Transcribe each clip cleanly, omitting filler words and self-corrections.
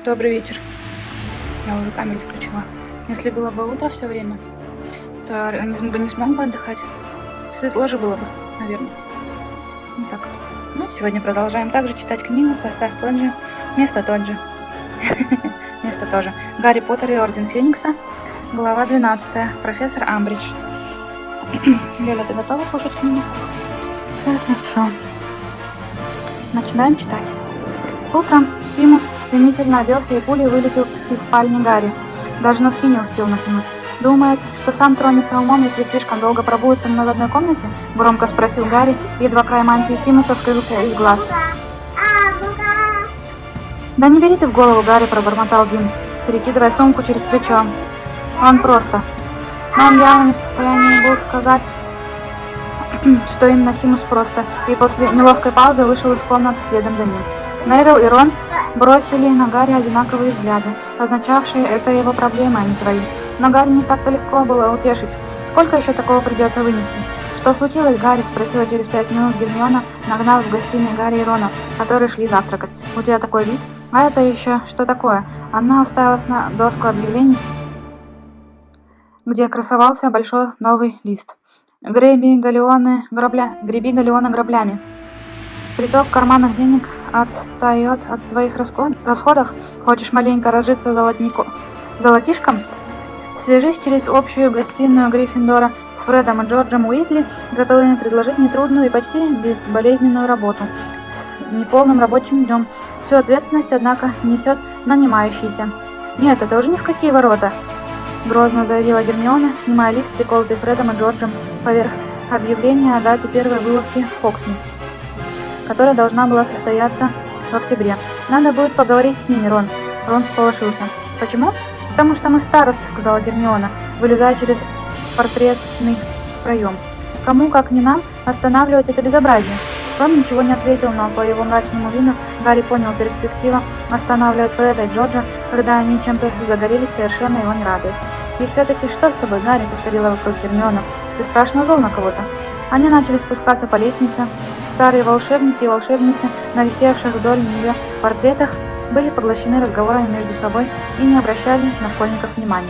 Добрый вечер. Я уже камеру включила. Если было бы утро все время, то организм бы не смог бы отдыхать. Светло же было бы, наверное. Ну так. Ну, сегодня продолжаем также читать книгу. Состав тот же, место тот же. Место тоже. Гарри Поттер и Орден Феникса. Глава 12. Профессор Амбридж. Лёля, ты готова слушать книгу? Хорошо. Начинаем читать. Утром Симус стремительно оделся и пулей вылетел из спальни Гарри. Даже носки не успел накинуть. «Думает, что сам тронется умом, если слишком долго пробудет со мной в одной комнате?» — громко спросил Гарри, едва край мантии Симуса скрылся из глаз. «Да не бери ты в голову, Гарри», — пробормотал Дин, перекидывая сумку через плечо. «Он просто...» Но он явно не в состоянии был сказать, что именно Симус просто, и после неловкой паузы вышел из комнаты следом за ним. Невилл и Рон бросили на Гарри одинаковые взгляды, означавшие «это его проблема, а не твои». Но Гарри не так-то легко было утешить. Сколько еще такого придется вынести? «Что случилось, Гарри?» — спросила через 5 минут Гермиона, нагнав в гостиной Гарри и Рона, которые шли завтракать. «У тебя такой вид? А это еще что такое?» Она уставилась на доску объявлений, где красовался большой новый лист. «Греби галеоны граблями. Приток карманных денег отстает от твоих расходов? Хочешь маленько разжиться золотишком? Свяжись через общую гостиную Гриффиндора с Фредом и Джорджем Уизли, готовыми предложить нетрудную и почти безболезненную работу с неполным рабочим днем. Всю ответственность, однако, несет нанимающийся». «Нет, это уже ни в какие ворота», — грозно заявила Гермиона, снимая лист, приколотый Фредом и Джорджем поверх объявления о дате первой вылазки в Хогсмит, которая должна была состояться в октябре. «Надо будет поговорить с ними, Рон». Рон всполошился. «Почему?» «Потому что мы старосты», — сказала Гермиона, вылезая через портретный проем. «Кому, как не нам, останавливать это безобразие?» Рон ничего не ответил, но по его мрачному виду Гарри понял, перспектива останавливать Фреда и Джорджа, когда они чем-то загорелись, совершенно его не радует. «И все-таки что с тобой, Гарри?» — повторила вопрос Гермиона. «Ты страшно зол на кого-то?» Они начали спускаться по лестнице. Старые волшебники и волшебницы, на висевших вдоль нее портретах, были поглощены разговорами между собой и не обращали на школьников внимания.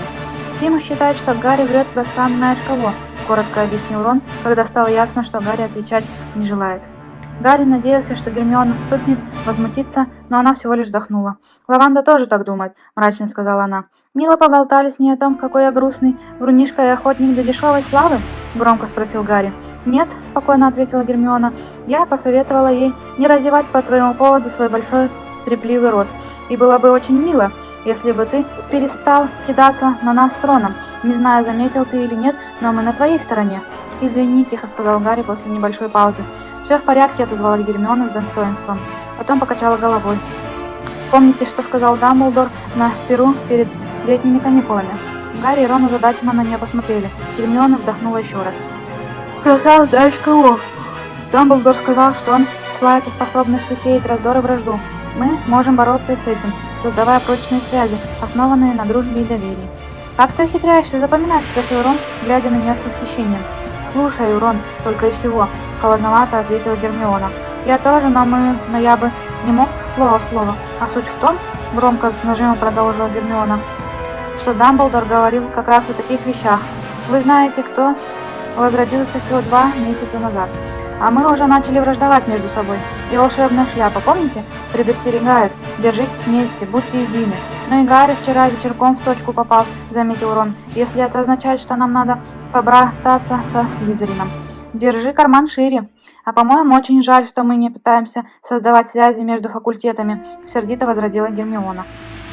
«Симус считает, что Гарри врет про сам знаешь кого», — коротко объяснил Рон, когда стало ясно, что Гарри отвечать не желает. Гарри надеялся, что Гермиона вспыхнет, возмутится, но она всего лишь вздохнула. «Лаванда тоже так думает», — мрачно сказала она. «Мило поболтали с ней о том, какой я грустный врунишка и охотник до дешевой славы?» — громко спросил Гарри. «Нет», — спокойно ответила Гермиона. «Я посоветовала ей не разевать по твоему поводу свой большой трепливый рот. И было бы очень мило, если бы ты перестал кидаться на нас с Роном. Не знаю, заметил ты или нет, но мы на твоей стороне». «Извини», — тихо сказал Гарри после небольшой паузы. «Все в порядке», — отозвалась Гермиона с достоинством. Потом покачала головой. «Помните, что сказал Дамблдор на Перу перед летними каникулами?» Гарри и Рон озадаченно на нее посмотрели. Гермиона вздохнула еще раз. «Сказал, знаешь кого?» Дамблдор сказал, что он славится способностью сеять раздор и вражду. Мы можем бороться и с этим, создавая прочные связи, основанные на дружбе и доверии. «Как ты ухитряешься запоминать?» — спросил Рон, глядя на нее с восхищением. «Слушай, Рон, только и всего», — холодновато ответила Гермиона. «Я тоже, но я бы не мог слово в слово. А суть в том, — громко с нажимом продолжила Гермиона, — что Дамблдор говорил как раз о таких вещах. Вы знаете, кто возродился всего 2 месяца назад. А мы уже начали враждовать между собой. И волшебная шляпа, помните, предостерегает: держитесь вместе, будьте едины. Но и Гарри вчера вечерком в точку попал», — заметил Рон, «если это означает, что нам надо побрататься со Слизерином. Держи карман шире. А по-моему, очень жаль, что мы не пытаемся создавать связи между факультетами», — сердито возразила Гермиона.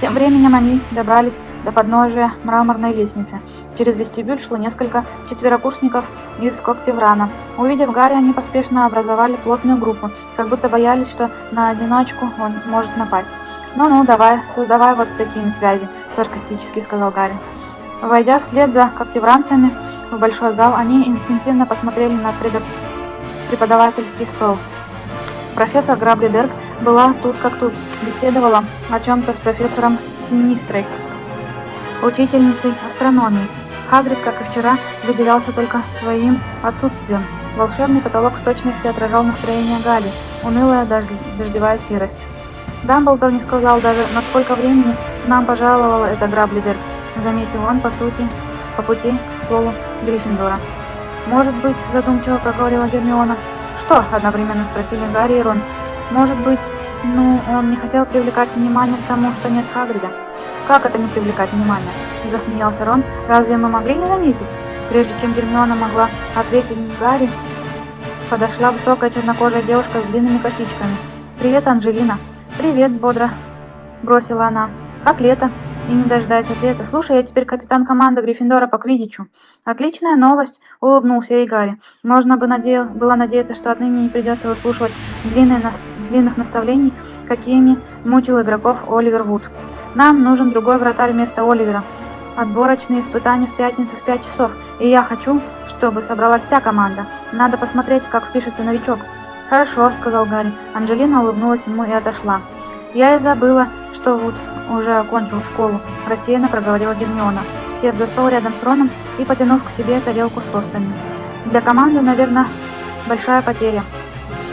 Тем временем они добрались до подножия мраморной лестницы. Через вестибюль шло несколько четверокурсников из Когтеврана. Увидев Гарри, они поспешно образовали плотную группу, как будто боялись, что на одиночку он может напасть. «Ну-ну, давай, создавай вот с такими связи», — саркастически сказал Гарри. Войдя вслед за когтевранцами в большой зал, они инстинктивно посмотрели на преподавательский стол. Профессор Грабли-Дерк была тут как тут, беседовала о чем-то с профессором Синистрой, учительницей астрономии. Хагрид, как и вчера, выделялся только своим отсутствием. Волшебный потолок в точности отражал настроение Гарри, унылая дождевая серость. Дамблдор не сказал даже, на сколько времени нам пожаловала эта Граблидер, заметил он по пути к стволу Гриффиндора. Может быть, задумчиво проговорила Гермиона. Что? Одновременно спросили Гарри и Рон. Может быть, он не хотел привлекать внимание к тому, что нет Хагрида. Как это не привлекать внимание? Засмеялся Рон. Разве мы могли не заметить? Прежде чем Гермиона могла ответить Гарри, подошла высокая чернокожая девушка с длинными косичками. «Привет, Анжелина!» «Привет!» — бодро бросила она. «Как лето?» И не дожидаясь ответа. «Слушай, я теперь капитан команды Гриффиндора по квиддичу». «Отличная новость!» — улыбнулся ей Гарри. Можно было надеяться, что отныне не придется выслушивать длинных наставлений, какими мучил игроков Оливер Вуд. «Нам нужен другой вратарь вместо Оливера. Отборочные испытания в пятницу в 5 часов, и я хочу, чтобы собралась вся команда. Надо посмотреть, как впишется новичок». «Хорошо», — сказал Гарри. Анжелина улыбнулась ему и отошла. «Я и забыла, что Вуд уже окончил школу», — рассеянно проговорила Гермиона, сев за стол рядом с Роном и потянув к себе тарелку с тостами. «Для команды, наверное, большая потеря».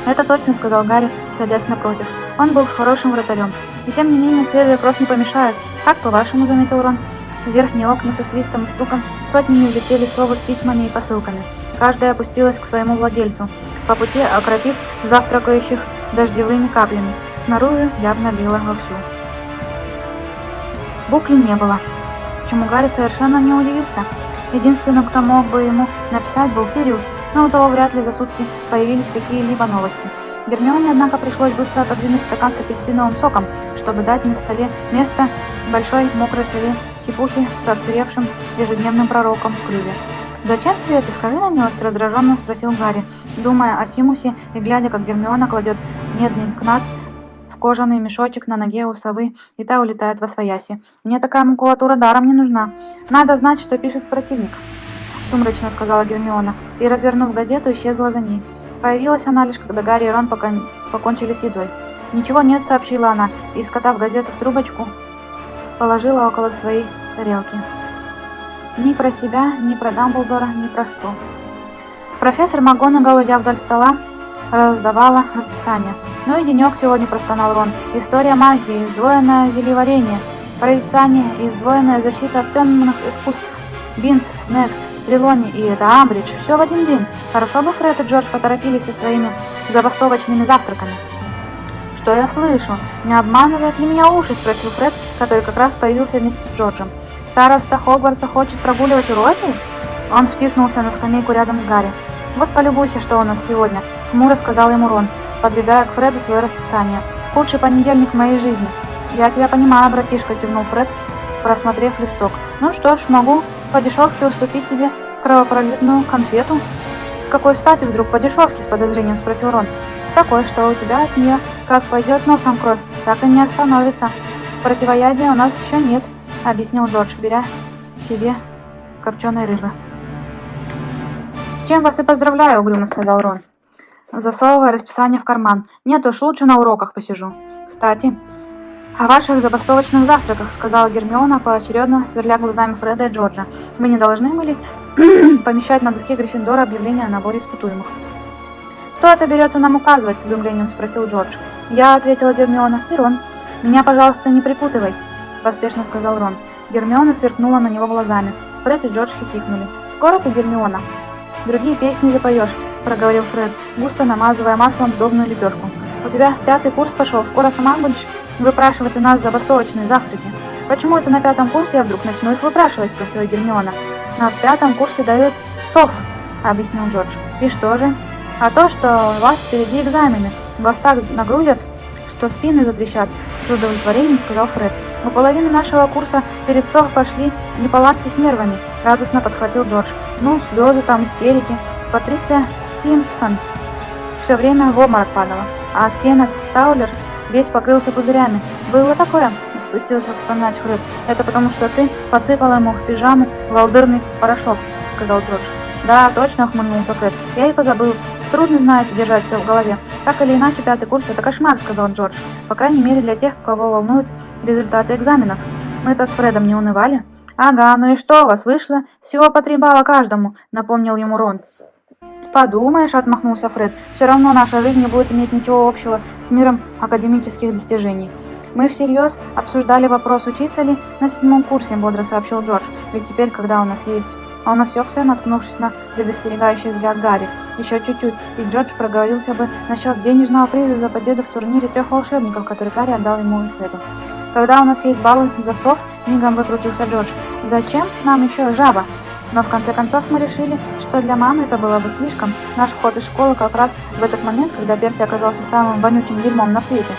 «Это точно», — сказал Гарри, садясь напротив. Он был хорошим вратарем. «И тем не менее, свежая кровь не помешает. Как по-вашему?» — заметил Рон. В верхние окна со свистом и стуком сотнями влетели совы с письмами и посылками. Каждая опустилась к своему владельцу, по пути окропив завтракающих дождевыми каплями. Снаружи явно лило вовсю. Букли не было, чему Гарри совершенно не удивился. Единственным, кто мог бы ему написать, был Сириус, но у того вряд ли за сутки появились какие-либо новости. Гермионе, однако, пришлось быстро отодвинуть стакан с апельсиновым соком, чтобы дать на столе место большой мокрой сове сипухи с отсыревшим ежедневным пророком в клюве. «Зачем тебе это, скажи на милость?» — раздраженно спросил Гарри, думая о Симусе и глядя, как Гермиона кладет медный кнат в кожаный мешочек на ноге у совы, и та улетает восвояси. «Мне такая макулатура даром не нужна. Надо знать, что пишет противник», — сумрачно сказала Гермиона, и, развернув газету, исчезла за ней. Появилась она лишь, когда Гарри и Рон покончили с едой. «Ничего нет», — сообщила она, и, скотав газету в трубочку, положила около своей тарелки. Ни про себя, ни про Дамблдора, ни про что. Профессор МакГонагал, идя вдоль стола, раздавала расписание. «Ну и денек сегодня», — простонал Рон. «История магии, сдвоенное зельеварение, прорицание и сдвоенная защита от темных искусств. Бинс, Снегг, Трелони и это Амбридж. Все в один день. Хорошо бы Фред и Джордж поторопились со своими забастовочными завтраками». «Что я слышу? Не обманывают ли меня уши?» — спросил Фред, который как раз появился вместе с Джорджем. «Староста Хогвартса хочет прогуливать уроки?» Он втиснулся на скамейку рядом с Гарри. «Вот полюбуйся, что у нас сегодня», — хмуро сказал ему Рон, подвигая к Фреду свое расписание. «Худший понедельник в моей жизни». «Я тебя понимаю, братишка», — кивнул Фред, просмотрев листок. «Ну что ж, могу по дешевке уступить тебе кровопролитную конфету». «С какой стати вдруг по дешевке?» — с подозрением спросил Рон. «С такой, что у тебя от нее как пойдет носом кровь, так и не остановится. Противоядия у нас еще нет», — объяснил Джордж, беря себе копченой рыбы. «С чем вас и поздравляю», — угрюмо сказал Рон, засовывая расписание в карман. «Нет уж, лучше на уроках посижу». «Кстати, о ваших забастовочных завтраках», — сказала Гермиона, поочередно сверля глазами Фреда и Джорджа. «Мы не должны были помещать на доске Гриффиндора объявление о наборе испытуемых». «Кто это берется нам указывать?» — с изумлением спросил Джордж. «Я», — ответила Гермиона, — «и Рон». «Меня, пожалуйста, не припутывай», — поспешно сказал Рон. Гермиона сверкнула на него глазами. Фред и Джордж хихикнули. «Скоро ты, Гермиона, другие песни запоешь», — проговорил Фред, густо намазывая маслом сдобную лепешку. «У тебя 5-й курс пошел, скоро сама будешь выпрашивать у нас забастовочные завтраки». «Почему это на 5-м курсе я вдруг начну их выпрашивать?» — спросила Гермиона. «На 5-м курсе дают сов», — объяснил Джордж. «И что же?» «А то, что у вас впереди экзамены. Вас так нагрузят, что спины затрещат», — с удовлетворением сказал Фред. «У половины нашего курса перед сов пошли неполадки с нервами», — радостно подхватил Джордж. «Ну, слезы там, истерики. Патриция Стимпсон все время в обморок падала, а Кеннет Таулер весь покрылся пузырями. Было такое?» — спустился вспоминать Фред. «Это потому, что ты посыпала ему в пижаму волдырный порошок», — сказал Джордж. «Да, точно», — ухмыльнулся Фред. «Я и позабыл. Трудно, знаете, держать все в голове. Так или иначе, 5-й курс — это кошмар», — сказал Джордж. «По крайней мере, для тех, кого волнуют результаты экзаменов. Мы-то с Фредом не унывали». «Ага, ну и что у вас вышло? Всего по 3 балла каждому», — напомнил ему Рон. «Подумаешь», — отмахнулся Фред, — «все равно наша жизнь не будет иметь ничего общего с миром академических достижений». «Мы всерьез обсуждали вопрос, учиться ли на 7-м курсе», — бодро сообщил Джордж. «Ведь теперь, когда у нас есть...» Он осекся, наткнувшись на предостерегающий взгляд Гарри. Еще чуть-чуть, и Джордж проговорился бы насчет денежного приза за победу в турнире 3 волшебников, который Гарри отдал ему и Фреду. «Когда у нас есть баллы за сов», — мигом выкрутился Джордж, — «зачем нам еще жаба?» Но в конце концов мы решили, что для мамы это было бы слишком. Наш уход из школы как раз в этот момент, когда Перси оказался самым вонючим дерьмом на свете.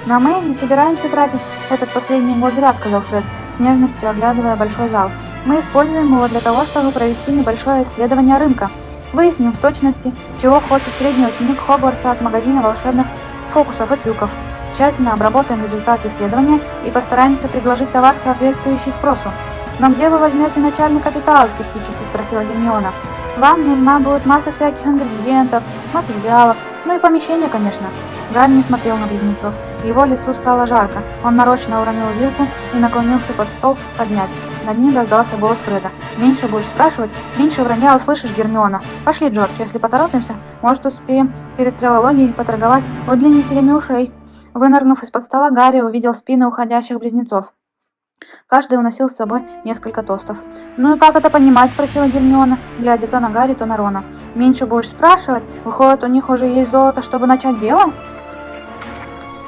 «Но мы не собираемся тратить этот последний год зря», — сказал Фред, с нежностью оглядывая большой зал. «Мы используем его для того, чтобы провести небольшое исследование рынка. Выясним в точности, чего хочет средний ученик Хогвартса от магазина волшебных фокусов и трюков. Тщательно обработаем результаты исследования и постараемся предложить товар, соответствующий спросу». «Но где вы возьмете начальный капитал?» — скептически спросила Гермиона. «Вам нужна будет масса всяких ингредиентов, материалов, ну и помещение, конечно». Гарри не смотрел на близнецов. Его лицу стало жарко. Он нарочно уронил вилку и наклонился под стол поднять. Над ним раздался голос Фреда. «Меньше будешь спрашивать, меньше вранья услышишь, Гермиона. Пошли, Джордж, если поторопимся, может, успеем перед травологией поторговать удлинителями ушей». Вынырнув из-под стола, Гарри увидел спины уходящих близнецов. Каждый уносил с собой несколько тостов. «Ну и как это понимать?» – спросила Гермиона, глядя то на Гарри, то на Рона. «Меньше будешь спрашивать? Выходит, у них уже есть золото, чтобы начать дело?»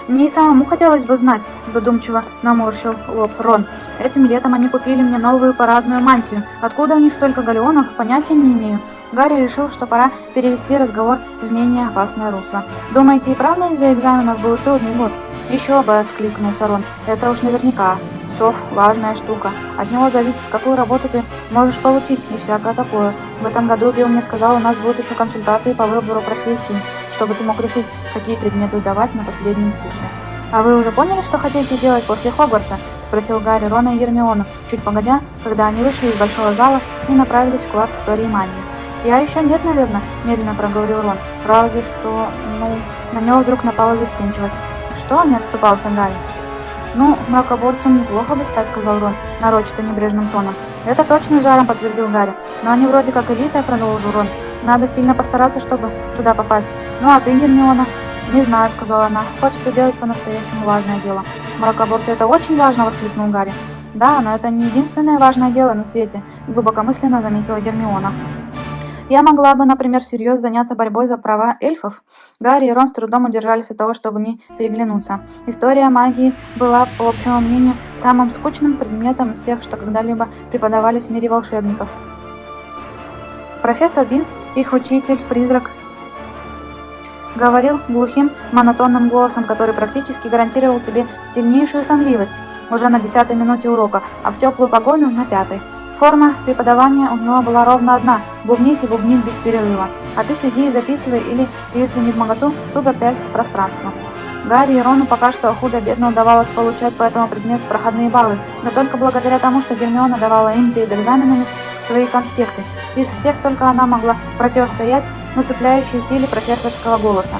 «Мне и самому хотелось бы знать», – задумчиво наморщил лоб Рон. «Этим летом они купили мне новую парадную мантию. Откуда у них столько галеонов, понятия не имею». Гарри решил, что пора перевести разговор в менее опасное русло. «Думаете, и правда из-за экзаменов был трудный год?» «Еще бы», – откликнулся Рон. «Это уж наверняка. Сов – важная штука. От него зависит, какую работу ты можешь получить и всякое такое. В этом году Билл мне сказал, у нас будут еще консультации по выбору профессии, чтобы ты мог решить, какие предметы сдавать на последнем курсе». «А вы уже поняли, что хотите делать после Хогвартса?» – спросил Гарри, Рона и Гермиону, чуть погодя, когда они вышли из большого зала и направились в класс истории магии. «Я еще нет, наверное», – медленно проговорил Рон. «Разве что, на него вдруг напала застенчивость». «Что?» – не отступался Гарри. «Ну, мракоборцам неплохо бы стать», — сказал Рон, нарочито небрежным тоном. «Это точно с жаром», — подтвердил Гарри. «Но они вроде как элита», — продолжил Рон. «Надо сильно постараться, чтобы туда попасть». «Ну а ты, Гермиона?» «Не знаю», — сказала она. «Хочется делать по-настоящему важное дело». «Мракоборцы — это очень важно», — воскликнул Гарри. «Да, но это не единственное важное дело на свете», — глубокомысленно заметила Гермиона. «Я могла бы, например, всерьез заняться борьбой за права эльфов». Гарри и Рон с трудом удержались от того, чтобы не переглянуться. История магии была, по общему мнению, самым скучным предметом из всех, что когда-либо преподавались в мире волшебников. Профессор Бинс, их учитель-призрак, говорил глухим, монотонным голосом, который практически гарантировал тебе сильнейшую сонливость уже на 10-й минуте урока, а в теплую погоду на 5-й. Форма преподавания у него была ровно одна – бубнить и бубнить без перерыва. А ты сиди и записывай или, если не вмоготу, тупо пяль в пространство. Гарри и Рону пока что худо-бедно удавалось получать по этому предмету проходные баллы, но только благодаря тому, что Гермиона давала им перед экзаменами свои конспекты. Из всех только она могла противостоять насыпляющей силе профессорского голоса.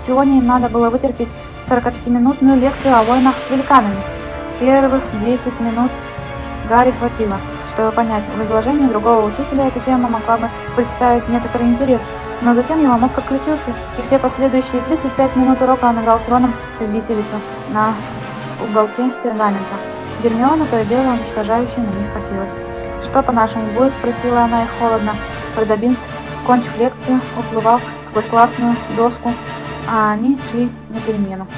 Сегодня им надо было вытерпеть 45-минутную лекцию о войнах с великанами. Первых 10 минут Гарри хватило, чтобы понять, в изложении другого учителя эта тема могла бы представить некоторый интерес, но затем его мозг отключился, и все последующие 35 минут урока он играл с Роном в виселицу на уголке пергамента. Гермиона то и дело уничтожающе на них косилась. «Что по-нашему будет?» – спросила она их холодно. Когда Бинс, кончив лекцию, уплывал сквозь классную доску, а они шли на перемену.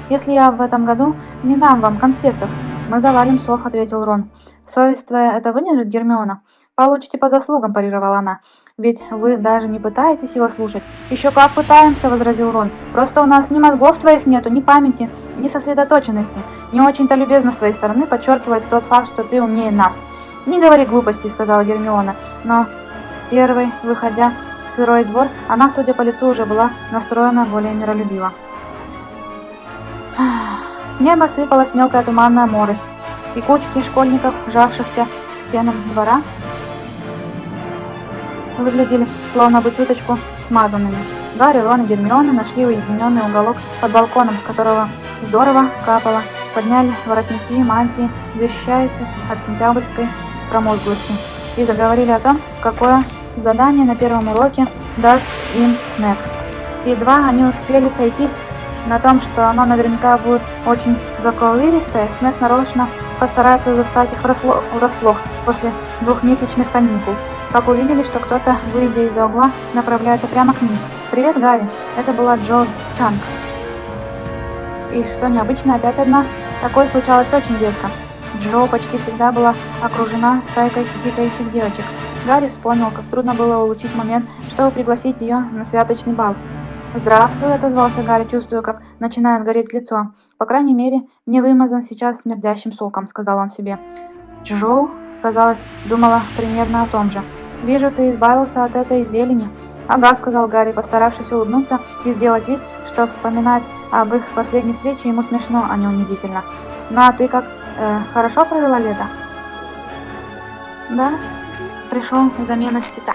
«Если я в этом году не дам вам конспектов, мы завалим сов», — ответил Рон. «Совесть твоя это выдержит, Гермиона?» «Получите по заслугам», — парировала она. «Ведь вы даже не пытаетесь его слушать». «Еще как пытаемся», — возразил Рон. «Просто у нас ни мозгов твоих нету, ни памяти, ни сосредоточенности. Не очень-то любезно с твоей стороны подчеркивать тот факт, что ты умнее нас». «Не говори глупостей», — сказала Гермиона. Но первой, выходя в сырой двор, она, судя по лицу, уже была настроена более миролюбиво. С неба сыпалась мелкая туманная морось, и кучки школьников, жавшихся к стенам двора, выглядели словно бы чуточку смазанными. Гарри, Рон и Гермиона нашли уединенный уголок под балконом, с которого здорово капало, подняли воротники и мантии, защищаясь от сентябрьской промозглости, и заговорили о том, какое задание на первом уроке даст им Снег. Едва они успели сойтись на том, что оно наверняка будет очень заковыристое, Снег нарочно постарается застать их врасплох после двухмесячных каникул. Как увидели, что кто-то, выйдя из-за угла, направляется прямо к ним. «Привет, Гарри!» Это была Джо Чанг. И что необычно, опять одна. Такое случалось очень редко. Джо почти всегда была окружена стайкой хихикающих девочек. Гарри вспомнил, как трудно было улучшить момент, чтобы пригласить ее на святочный бал. «Здравствуй», — отозвался Гарри, чувствуя, как начинает гореть лицо. «По крайней мере, не вымазан сейчас смердящим соком», — сказал он себе. Джо, казалось, думала примерно о том же. «Вижу, ты избавился от этой зелени». «Ага», — сказал Гарри, постаравшись улыбнуться и сделать вид, что вспоминать об их последней встрече ему смешно, а не унизительно. «Ну а ты как, хорошо провела лето?» «Да, пришел замена Тита».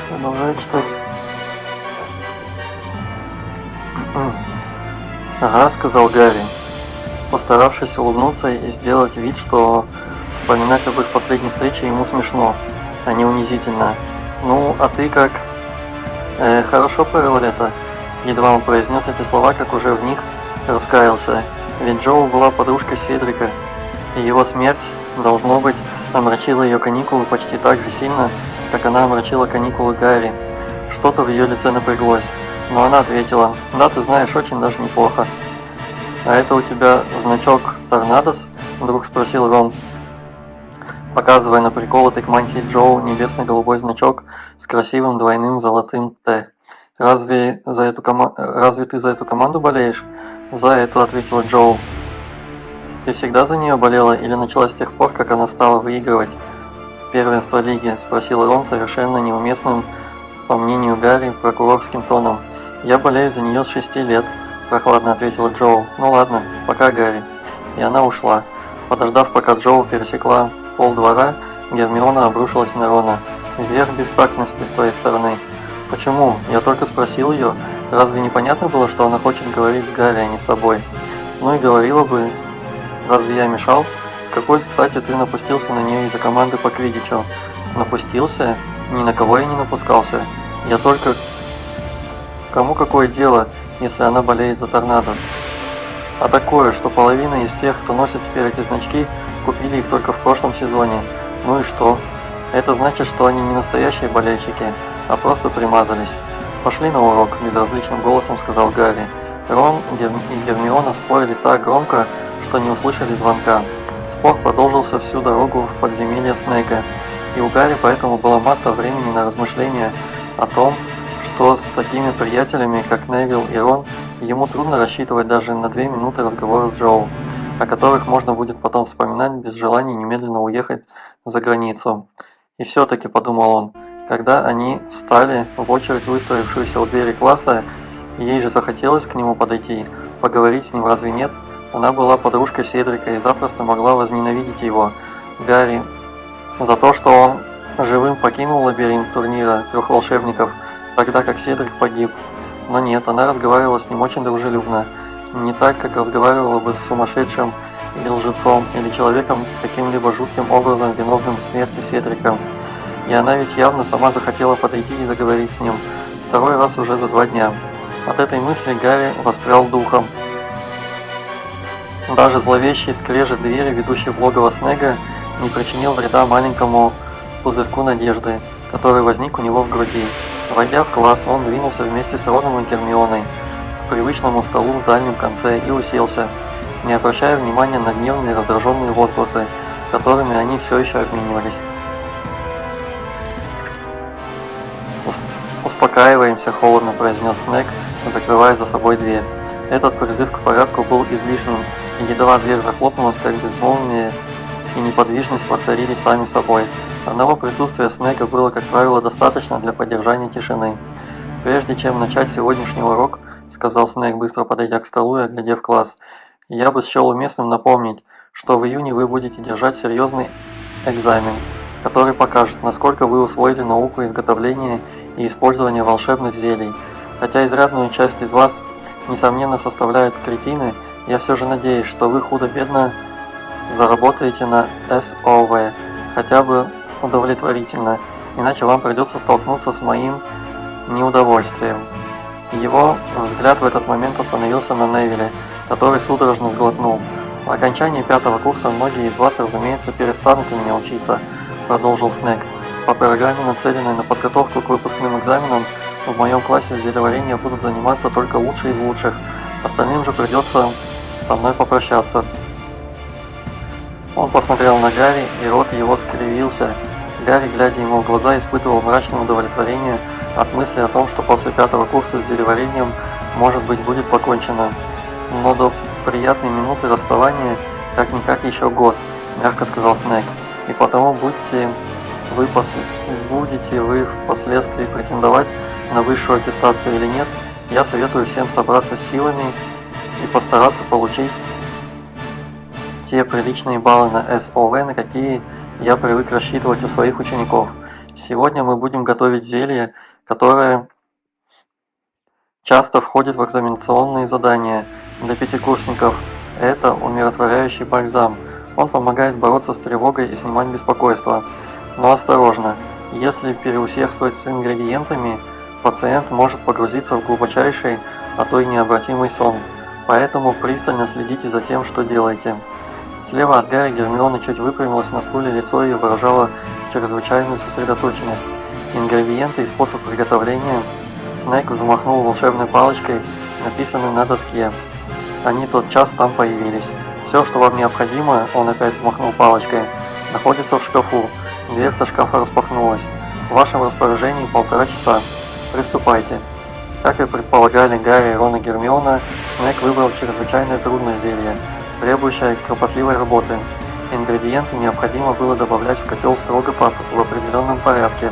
Продолжаю читать. «Ага», — сказал Гарри, постаравшись улыбнуться и сделать вид, что вспоминать об их последней встрече ему смешно, а не унизительно. «Ну, а ты как?» «Хорошо провел лето». Едва он произнес эти слова, как уже в них раскаялся. Ведь Джоу была подружкой Седрика, и его смерть, должно быть, омрачила ее каникулы почти так же сильно, как она омрачила каникулы Гарри. Что-то в ее лице напряглось, но она ответила: «Да, ты знаешь, очень даже неплохо». «А это у тебя значок Торнадос?» – вдруг спросил Рон, показывая на приколотый к мантии Джоу небесно-голубой значок с красивым двойным золотым «Т». «Разве ты за эту команду болеешь?» «За эту», – ответила Джоу. «Ты всегда за нее болела или начала с тех пор, как она стала выигрывать первенство лиги?» – спросил Рон совершенно неуместным, по мнению Гарри, прокурорским тоном. «Я болею за нее с 6 лет», – прохладно ответила Джоу. «Ну ладно, пока, Гарри». И она ушла. Подождав, пока Джоу пересекла полдвора, Гермиона обрушилась на Рона. «Верх бестактности с твоей стороны». «Почему? Я только спросил ее. Разве непонятно было, что она хочет говорить с Гарри, а не с тобой?» «Ну и говорила бы. Разве я мешал? С какой стати ты напустился на нее из-за команды по квиддичу?» «Напустился? Ни на кого я не напускался. Я только... Кому какое дело, если она болеет за Торнадос? А такое, что половина из тех, кто носит теперь эти значки, купили их только в прошлом сезоне. Ну и что? Это значит, что они не настоящие болельщики, а просто примазались. Пошли на урок», – безразличным голосом сказал Гарри. Рон и Гермиона спорили так громко, что не услышали звонка. Спор продолжился всю дорогу в подземелье Снега, и у Гарри поэтому была масса времени на размышления о том, что с такими приятелями, как Невилл и Рон, ему трудно рассчитывать даже на 2 минуты разговора с Джоу, о которых можно будет потом вспоминать без желания немедленно уехать за границу. И все-таки, подумал он, когда они встали в очередь, выстроившуюся у двери класса, ей же захотелось к нему подойти, поговорить с ним, разве нет? Она была подружкой Седрика и запросто могла возненавидеть его, Гарри, за то, что он живым покинул лабиринт турнира 3 волшебников, тогда как Седрик погиб. Но нет, она разговаривала с ним очень дружелюбно, не так, как разговаривала бы с сумасшедшим или лжецом, или человеком, каким-либо жутким образом виновным в смерти Седрика. И она ведь явно сама захотела подойти и заговорить с ним, 2-й раз уже за 2 дня. От этой мысли Гарри воспрял духом. Даже зловещий скрежет двери, ведущей в логово Снега, не причинил вреда маленькому пузырьку надежды, который возник у него в груди. Войдя в класс, он двинулся вместе с Роном и Гермионой к привычному столу в дальнем конце и уселся, не обращая внимания на гневные раздраженные возгласы, которыми они все еще обменивались. «Успокаиваемся», – холодно произнес Снег, закрывая за собой дверь. Этот призыв к порядку был излишним, и едва дверь захлопнулась, как безмолвие и неподвижность воцарились сами собой. Одного присутствия Снега было, как правило, достаточно для поддержания тишины. «Прежде чем начать сегодняшний урок», – сказал Снег, быстро подойдя к столу и оглядев класс, – «я бы счел уместным напомнить, что в июне вы будете держать серьезный экзамен, который покажет, насколько вы усвоили науку изготовления и использования волшебных зелий. Хотя изрядную часть из вас, несомненно, составляют кретины, я все же надеюсь, что вы худо-бедно заработаете на СОВ, хотя бы удовлетворительно, иначе вам придется столкнуться с моим неудовольствием. Его взгляд в этот момент остановился на Невиле, который судорожно сглотнул. По окончании 5-го курса многие из вас, разумеется, перестанут у меня учиться, продолжил Снег. По программе, нацеленной на подготовку к выпускным экзаменам, в моем классе зельеварения будут заниматься только лучшие из лучших, остальным же придется со мной попрощаться. Он посмотрел на Гарри, и рот его скривился. Гарри, глядя ему в глаза, испытывал мрачное удовлетворение от мысли о том, что после 5-го курса с зельеварением, может быть, будет покончено. Но до приятной минуты расставания как-никак еще год, мягко сказал Снег. И потому будете вы впоследствии претендовать на высшую аттестацию или нет, я советую всем собраться с силами и постараться получить те приличные баллы на СОВ, на какие я привык рассчитывать у своих учеников. Сегодня мы будем готовить зелье, которое часто входит в экзаменационные задания для пятикурсников. Это умиротворяющий бальзам. Он помогает бороться с тревогой и снимать беспокойство. Но осторожно, если переусердствовать с ингредиентами, пациент может погрузиться в глубочайший, а то и необратимый сон. Поэтому пристально следите за тем, что делаете. Слева от Гарри Гермиона чуть выпрямилась на стуле, лицо ее выражало чрезвычайную сосредоточенность. Ингредиенты и способ приготовления. Снег взмахнул волшебной палочкой, написанной на доске. Они тотчас там появились. Все, что вам необходимо, он опять взмахнул палочкой, находится в шкафу. Дверца шкафа распахнулась. В вашем распоряжении 1,5 часа. Приступайте. Как и предполагали Гарри, Рон и Гермиона, Снег выбрал чрезвычайно трудное зелье, требующее кропотливой работы. Ингредиенты необходимо было добавлять в котел строго в определенном порядке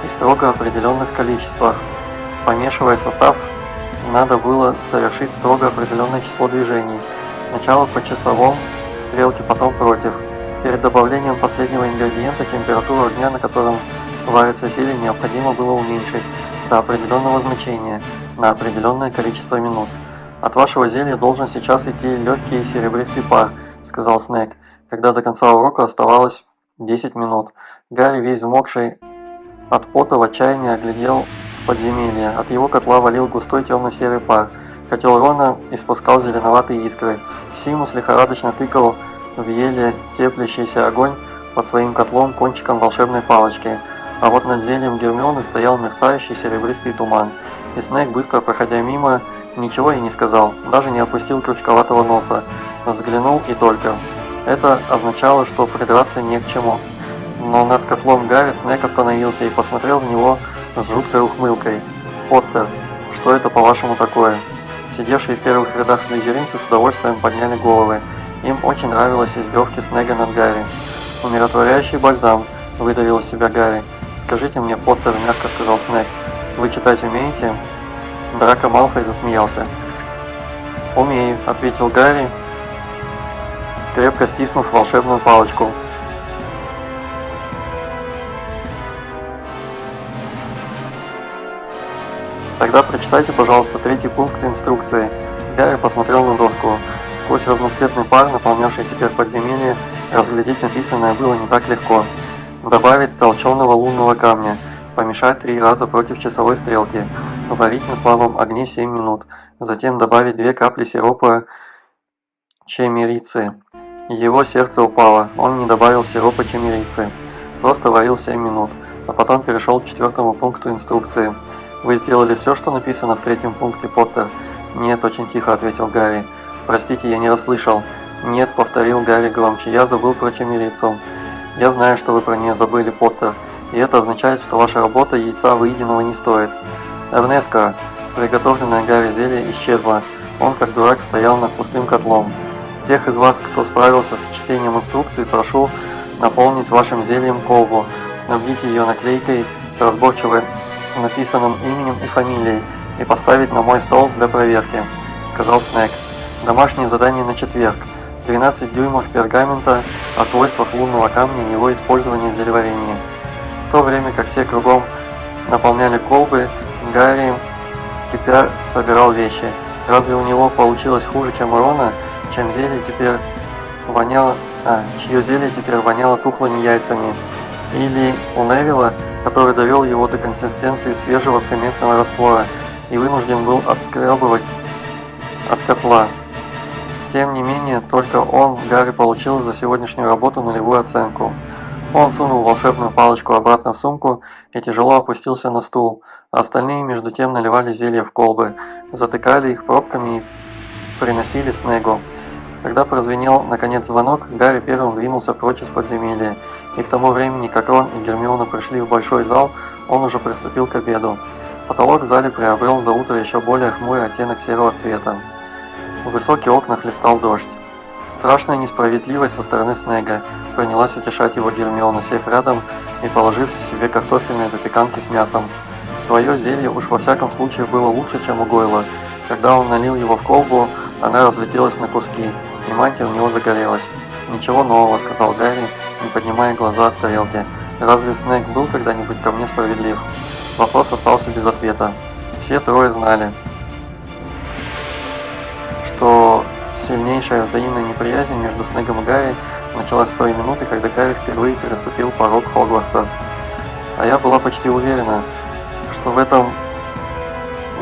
и строго определенных количествах. Помешивая состав, надо было совершить строго определенное число движений. Сначала по часовом стрелке, потом против. Перед добавлением последнего ингредиента температуру огня, на котором варится зелье, необходимо было уменьшить до определенного значения на определенное количество минут. «От вашего зелья должен сейчас идти легкий серебристый пар», — сказал Снег, когда до конца урока оставалось 10 минут. Гарри, весь взмокший от пота, в отчаянии оглядел подземелье. От его котла валил густой темно-серый пар. Котел Рона испускал зеленоватые искры. Симус лихорадочно тыкал в еле теплящийся огонь под своим котлом кончиком волшебной палочки. А вот над зельем Гермионы стоял мерцающий серебристый туман. И Снег, быстро проходя мимо, ничего и не сказал, даже не опустил крючковатого носа, но взглянул и только. Это означало, что придраться не к чему. Но над котлом Гарри Снег остановился и посмотрел в него с жуткой ухмылкой. «Поттер, что это, по-вашему, такое?» Сидевшие в первых рядах слизеринцы с удовольствием подняли головы. Им очень нравились издевки Снега над Гарри. «Умиротворяющий бальзам», — выдавил из себя Гарри. «Скажите мне, Поттер», — мягко сказал Снег, — «вы читать умеете?» Драко Малфой засмеялся. «Умею», — ответил Гарри, крепко стиснув волшебную палочку. «Тогда прочитайте, пожалуйста, 3-й пункт инструкции». Гарри посмотрел на доску. Сквозь разноцветный пар, наполнявший теперь подземелье, разглядеть написанное было не так легко. Добавить толченого лунного камня. Помешать 3 раза против часовой стрелки. Варить на слабом огне 7 минут. Затем добавить 2 капли сиропа чемерицы. Его сердце упало. Он не добавил сиропа чемерицы. Просто варил 7 минут. А потом перешел к 4-му пункту инструкции. «Вы сделали все, что написано в 3-м пункте, Поттер?» «Нет», — очень тихо ответил Гарри. «Простите, я не расслышал». «Нет», — повторил Гарри громче, — «я забыл про чемерицу». «Я знаю, что вы про нее забыли, Поттер, и это означает, что ваша работа яйца выеденного не стоит». Эрнеско, приготовленное Гарри зелье, исчезло. Он, как дурак, стоял над пустым котлом. «Тех из вас, кто справился с чтением инструкции, прошу наполнить вашим зельем колбу, снабдить ее наклейкой с разборчиво написанным именем и фамилией и поставить на мой стол для проверки», — сказал Снег. «Домашнее задание на четверг. 12 дюймов пергамента о свойствах лунного камня и его использовании в зельеварении». В то время как все кругом наполняли колбы, Гарри, кипя, собирал вещи. Разве у него получилось хуже, чем у Рона, чье зелье теперь воняло тухлыми яйцами? Или у Невилла, который довел его до консистенции свежего цементного раствора и вынужден был отскребывать от котла? Тем не менее, только он, Гарри, получил за сегодняшнюю работу нулевую оценку. Он сунул волшебную палочку обратно в сумку и тяжело опустился на стул, а остальные между тем наливали зелье в колбы, затыкали их пробками и приносили Снеггу. Когда прозвенел наконец звонок, Гарри первым двинулся прочь из подземелья, и к тому времени, как Рон и Гермиона пришли в большой зал, он уже приступил к обеду. Потолок в зале приобрел за утро еще более хмурый оттенок серого цвета. В высокие окна хлестал дождь. Страшная несправедливость со стороны Снегга. Принялась утешать его Гермиона, сев рядом и положив себе картофельные запеканки с мясом. Твое зелье уж во всяком случае было лучше, чем у Гойла. Когда он налил его в колбу, она разлетелась на куски, и мантия у него загорелась. «Ничего нового», — сказал Гарри, не поднимая глаза от тарелки. «Разве Снегг был когда-нибудь ко мне справедлив?» Вопрос остался без ответа. Все трое знали, что сильнейшая взаимная неприязнь между Снеггом и Гарри началась с той минуты, когда Гарри впервые переступил порог Хогвартса. «А я была почти уверена, что в этом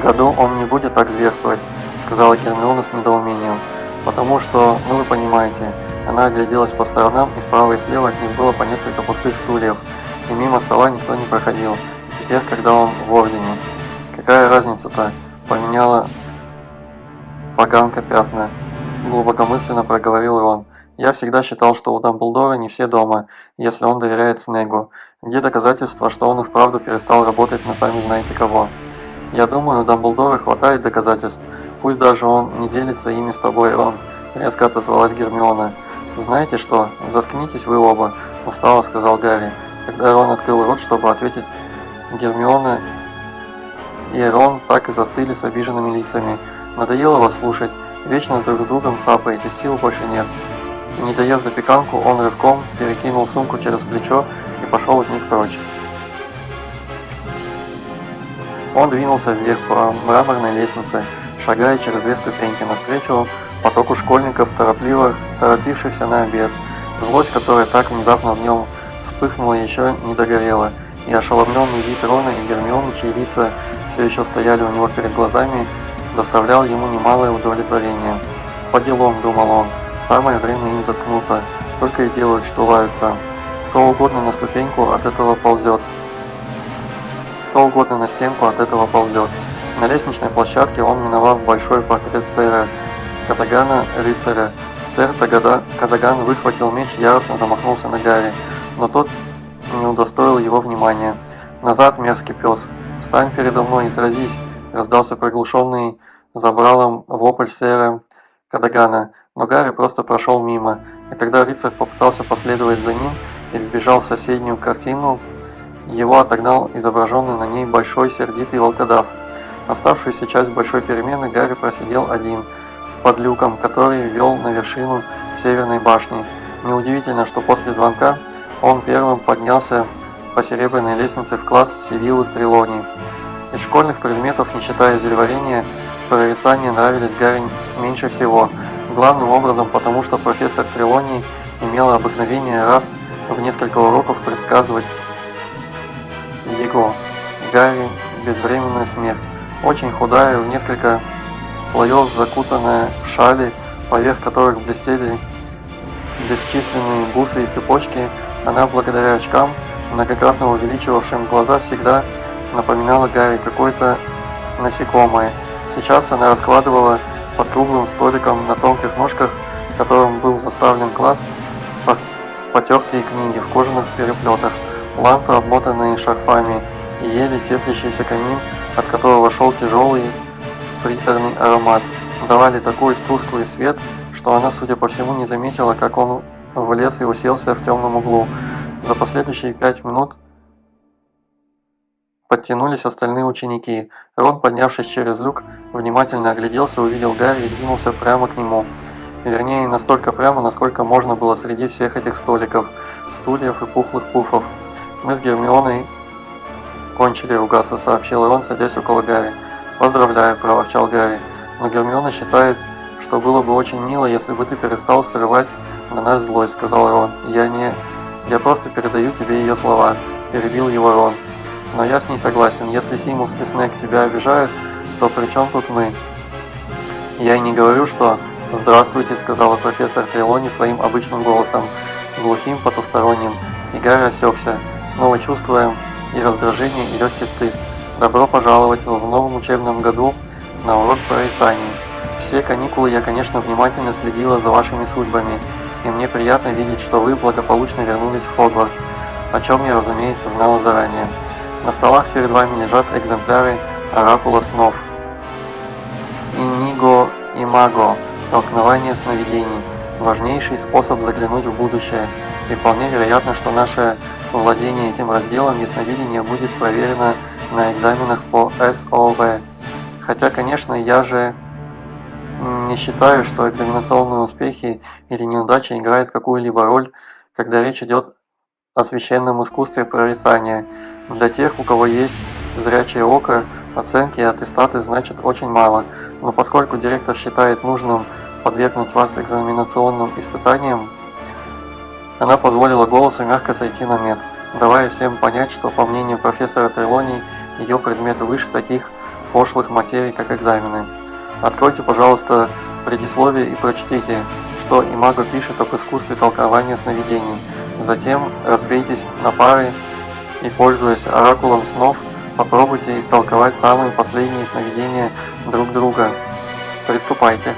году он не будет так зверствовать», — сказала Гермиона с недоумением. «Потому что, ну вы понимаете...» Она огляделась по сторонам, и справа и слева от них было по несколько пустых стульев, и мимо стола никто не проходил. Теперь, когда он в Ордене. «Какая разница-то?» — поменяла поганка пятна. Глубокомысленно проговорил Рон. «Я всегда считал, что у Дамблдора не все дома, если он доверяет Снеггу. Где доказательства, что он и вправду перестал работать на сами знаете кого?» «Я думаю, у Дамблдора хватает доказательств, пусть даже он не делится ими с тобой, Рон», — резко отозвалась Гермиона. «Знаете что, заткнитесь вы оба», — устало сказал Гарри. Когда Рон открыл рот, чтобы ответить, Гермиона и Рон так и застыли с обиженными лицами. «Надоело вас слушать, вечно друг с другом цапаете, сил больше нет». Не доев запеканку, он рывком перекинул сумку через плечо и пошел от них прочь. Он двинулся вверх по мраморной лестнице, шагая через 2 ступеньки навстречу потоку школьников, торопившихся на обед. Злость, которая так внезапно в нем вспыхнула, еще не догорела, и ошеломленный вид Рона и Гермионы, чьи лица все еще стояли у него перед глазами, доставлял ему немалое удовлетворение. «По делам», — думал он, — «самое время им заткнуться, только и делают, что лаются. Кто угодно на ступеньку от этого ползет. Кто угодно на стенку от этого ползет». На лестничной площадке он, миновав большой портрет сэра Кадагана, рыцаря. Сэр Кадаган выхватил меч и яростно замахнулся на Гарри, но тот не удостоил его внимания. «Назад, мерзкий пес! Встань передо мной и сразись!» — раздался приглушенный забралом вопль сэра Кадагана, но Гарри просто прошел мимо, и когда рыцарь попытался последовать за ним и вбежал в соседнюю картину, его отогнал изображенный на ней большой сердитый волкодав. Оставшуюся часть большой перемены Гарри просидел один, под люком, который вел на вершину Северной башни. Неудивительно, что после звонка он первым поднялся по серебряной лестнице в класс Сивиллы Трелони. Из школьных предметов, не считая зельеварения, прорицания нравились Гарри меньше всего, главным образом потому, что профессор Трелони имела обыкновение раз в несколько уроков предсказывать его, Гарри, безвременную смерть. Очень худая, в несколько слоев закутанная в шали, поверх которых блестели бесчисленные бусы и цепочки, она благодаря очкам, многократно увеличивавшим глаза, всегда напоминала Гарри какое-то насекомое. Сейчас она раскладывала под круглым столиком на тонких ножках, которым был заставлен класс, потертые книги в кожаных переплетах, лампы, обмотанные шарфами, и еле теплящийся камин, от которого шел тяжелый приторный аромат, давали такой тусклый свет, что она, судя по всему, не заметила, как он влез и уселся в темном углу. За последующие 5 минут подтянулись остальные ученики. Рон, поднявшись через люк, внимательно огляделся, увидел Гарри и двинулся прямо к нему. Вернее, настолько прямо, насколько можно было среди всех этих столиков, стульев и пухлых пуфов. «Мы с Гермионой кончили ругаться», — сообщил Рон, садясь около Гарри. «Поздравляю», — проворчал Гарри. «Но Гермиона считает, что было бы очень мило, если бы ты перестал срывать на нас злость», — сказал Рон. «Я просто передаю тебе ее слова», — перебил его Рон. «Но я с ней согласен. Если Симус и Снегг тебя обижают, то при чем тут мы?» «Я и не говорю, что...» «Здравствуйте», — сказала профессор Трелони своим обычным голосом, глухим, потусторонним, и Гарри осекся, снова чувствуя и раздражение, и легкий стыд. «Добро пожаловать в новом учебном году на урок прорицаний. Все каникулы я, конечно, внимательно следила за вашими судьбами, и мне приятно видеть, что вы благополучно вернулись в Хогвартс, о чем я, разумеется, знала заранее. На столах перед вами лежат экземпляры Оракула снов. Иниго и Маго. Толкование сновидений. Важнейший способ заглянуть в будущее. И вполне вероятно, что наше владение этим разделом ясновидения будет проверено на экзаменах по СОВ. Хотя, конечно, я же не считаю, что экзаменационные успехи или неудачи играют какую-либо роль, когда речь идет о священном искусстве прорицания. Для тех, у кого есть зрячее око, оценки и аттестаты значат очень мало, но поскольку директор считает нужным подвергнуть вас экзаменационным испытаниям, она позволила голосу мягко сойти на нет, давая всем понять, что, по мнению профессора Трелони, ее предметы выше таких пошлых материй, как экзамены. Откройте, пожалуйста, предисловие и прочтите, что Имаго пишет об искусстве толкования сновидений. Затем разбейтесь на пары и, пользуясь оракулом снов, попробуйте истолковать самые последние сновидения друг друга. Приступайте.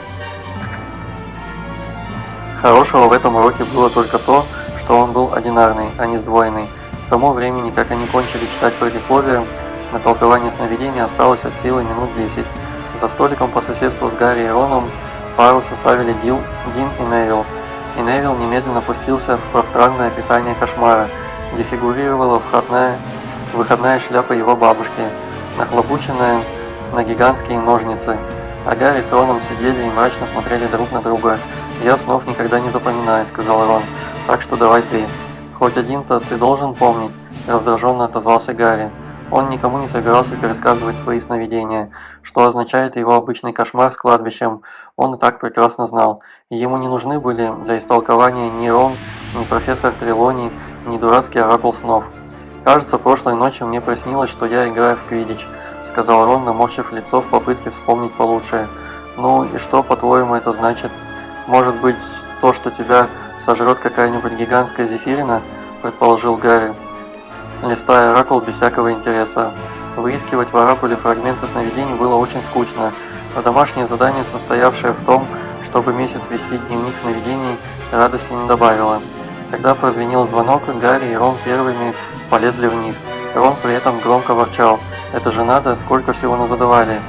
Хорошего в этом уроке было только то, что он был одинарный, а не сдвоенный. К тому времени, как они кончили читать предисловие, на толкование сновидения осталось от силы минут 10. За столиком по соседству с Гарри и Роном пару составили Дин и Невилл. И Невилл немедленно пустился в пространное описание кошмара, где фигурировала выходная шляпа его бабушки, нахлобученная на гигантские ножницы. А Гарри с Роном сидели и мрачно смотрели друг на друга. «Я снов никогда не запоминаю», — сказал Рон, — «так что давай ты». «Хоть один-то ты должен помнить», — раздраженно отозвался Гарри. Он никому не собирался пересказывать свои сновидения. Что означает его обычный кошмар с кладбищем, он и так прекрасно знал. И ему не нужны были для истолкования ни Рон, ни профессор Трелони, ни дурацкий оракул снов. «Кажется, прошлой ночью мне приснилось, что я играю в квиддич», — сказал Рон, наморщив лицо в попытке вспомнить получше. «Ну и что, по-твоему, это значит? Может быть, то, что тебя сожрет какая-нибудь гигантская зефирина?» — предположил Гарри, листая оракул без всякого интереса. Выискивать в оракуле фрагменты сновидений было очень скучно, а домашнее задание, состоявшее в том, чтобы месяц вести дневник сновидений, радости не добавило. Когда прозвенел звонок, Гарри и Рон первыми полезли вниз. Рон при этом громко ворчал: «Это же надо, сколько всего назадавали!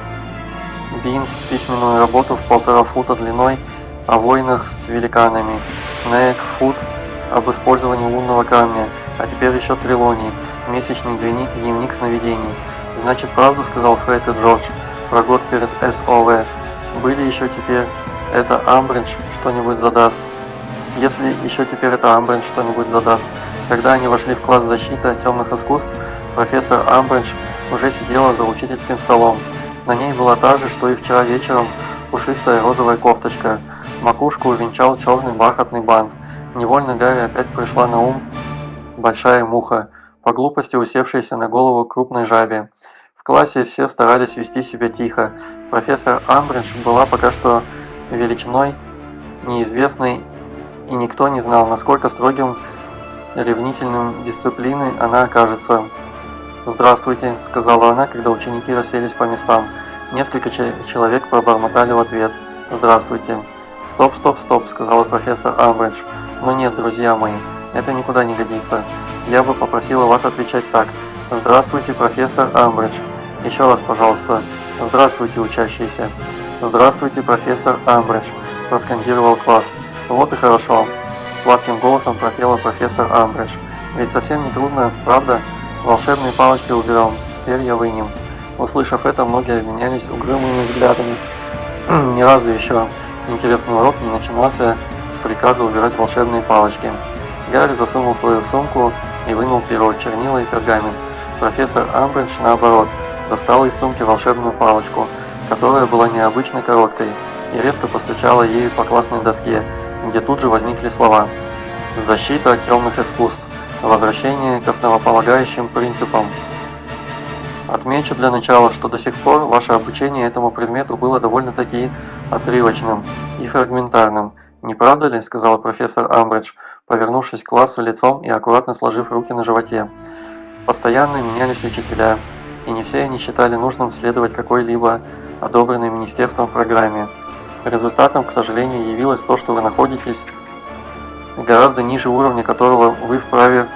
Бинс — письменную работу в 1,5 фута длиной о войнах с великанами, Снегг — фут об использовании лунного камня, а теперь еще Трелони, месячный дневник сновидений. Значит, правду сказал Фред и Джордж про год перед СОВ. Были еще теперь это Амбридж что-нибудь задаст. Если еще теперь это Амбридж что-нибудь задаст». Когда они вошли в класс защиты темных искусств, профессор Амбридж уже сидела за учительским столом. На ней была та же, что и вчера вечером, пушистая розовая кофточка. Макушку увенчал черный бархатный бант. Невольно Гарри опять пришла на ум большая муха, по глупости усевшаяся на голову крупной жабе. В классе все старались вести себя тихо. Профессор Амбридж была пока что величиной неизвестной, и никто не знал, насколько строгим ревнительным дисциплины она окажется. «Здравствуйте», — сказала она, когда ученики расселись по местам. Несколько человек пробормотали в ответ: «Здравствуйте». «Стоп, стоп, стоп», — сказала профессор Амбридж. «Ну нет, друзья мои, это никуда не годится. Я бы попросила вас отвечать так: здравствуйте, профессор Амбридж. Еще раз, пожалуйста. Здравствуйте, учащиеся». «Здравствуйте, профессор Амбридж», — проскандировал класс. «Вот и хорошо», — сладким голосом пропела профессор Амбридж. «Ведь совсем не трудно, правда? Волшебные палочки уберем, перья вынем». Услышав это, многие обменялись угрюмыми взглядами. Ни разу еще интересный урок не начинался с приказа убирать волшебные палочки. Гарри засунул свою сумку и вынул перо, чернила и пергамент. Профессор Амбридж, наоборот, достала из сумки волшебную палочку, которая была необычно короткой, и резко постучала ею по классной доске, где тут же возникли слова: «Защита от темных искусств. Возвращение к основополагающим принципам». Отмечу для начала, что до сих пор ваше обучение этому предмету было довольно-таки отрывочным и фрагментарным. «Не правда ли?» – сказала профессор Амбридж, повернувшись к классу лицом и аккуратно сложив руки на животе. Постоянно менялись учителя, и не все они считали нужным следовать какой-либо одобренной министерством программе. Результатом, к сожалению, явилось то, что вы находитесь гораздо ниже уровня, которого мы вправе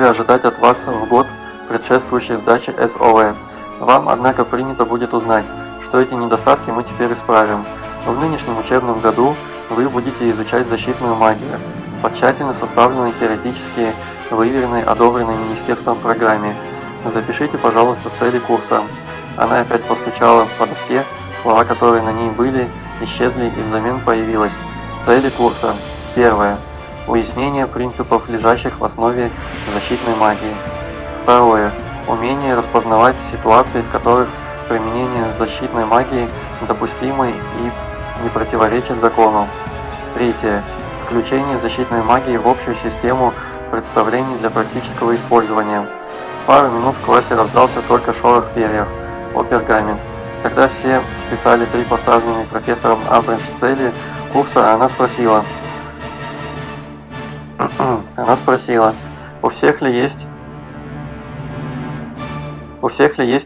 ожидать от вас в год предшествующей сдаче СОВ. Вам, однако, принято будет узнать, что эти недостатки мы теперь исправим. В нынешнем учебном году вы будете изучать защитную магию по тщательно составленной, теоретически выверенной, одобренной министерством программе. Запишите, пожалуйста, цели курса. Она опять постучала по доске, слова, которые на ней были, исчезли и взамен появилось. Цели курса. Первое. Уяснение принципов, лежащих в основе защитной магии. Второе. Умение распознавать ситуации, в которых применение защитной магии допустимо и не противоречит закону. Третье. Включение защитной магии в общую систему представлений для практического использования. Пару минут в классе раздался только шорох перьев о пергамент. Когда все списали 3 поставленные профессором Амбридж цели курса, она спросила, у всех ли есть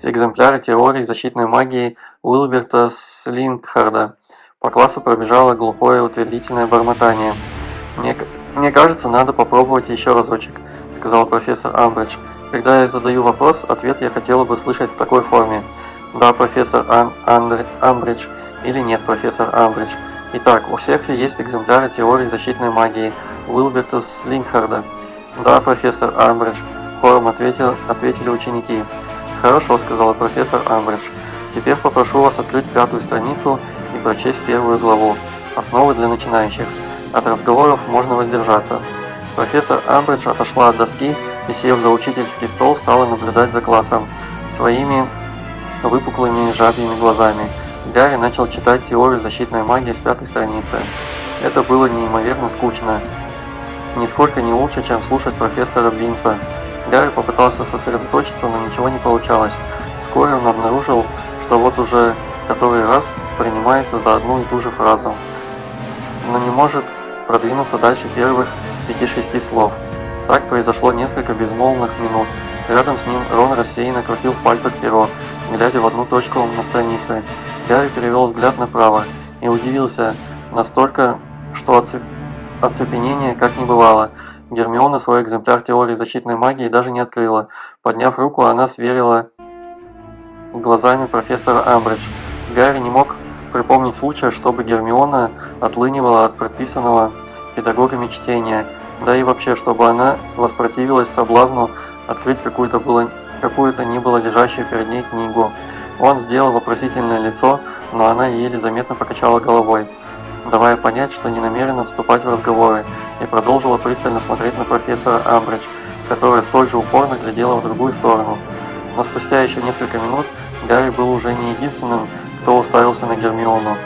экземпляры теории защитной магии Уилберта Слингхарда? По классу пробежало глухое утвердительное бормотание. «Мне кажется, надо попробовать еще разочек», — сказал профессор Амбридж. «Когда я задаю вопрос, ответ я хотела бы слышать в такой форме. Да, профессор Амбридж, или нет, профессор Амбридж. Итак, у всех ли есть экземпляры теории защитной магии Уилберта Слингхарда?» «Да, профессор Амбридж», — хором ответили ученики. «Хорошо», — сказала профессор Амбридж. «Теперь попрошу вас открыть 5-ю страницу и прочесть 1-ю главу. Основы для начинающих. От разговоров можно воздержаться». Профессор Амбридж отошла от доски и, сев за учительский стол, стала наблюдать за классом своими выпуклыми жабьими глазами. Гарри начал читать теорию защитной магии с 5-й страницы. Это было неимоверно скучно. Нисколько не лучше, чем слушать профессора Бинса. Гарри попытался сосредоточиться, но ничего не получалось. Вскоре он обнаружил, что вот уже который раз принимается за одну и ту же фразу, но не может продвинуться дальше первых 5-6 слов. Так произошло несколько безмолвных минут. Рядом с ним Рон рассеянно крутил в пальцах перо, глядя в одну точку на странице. Гарри перевел взгляд направо и удивился настолько, что оцепенение как не бывало. Гермиона свой экземпляр теории защитной магии даже не открыла. Подняв руку, она сверила глазами профессора Амбридж. Гарри не мог припомнить случая, чтобы Гермиона отлынивала от предписанного педагогами чтения, да и вообще, чтобы она воспротивилась соблазну открыть какую-то ни было лежащую перед ней книгу. Он сделал вопросительное лицо, но она еле заметно покачала головой, давая понять, что не намерена вступать в разговоры, и продолжила пристально смотреть на профессора Амбридж, которая столь же упорно глядела в другую сторону. Но спустя еще несколько минут Гарри был уже не единственным, кто уставился на Гермиону.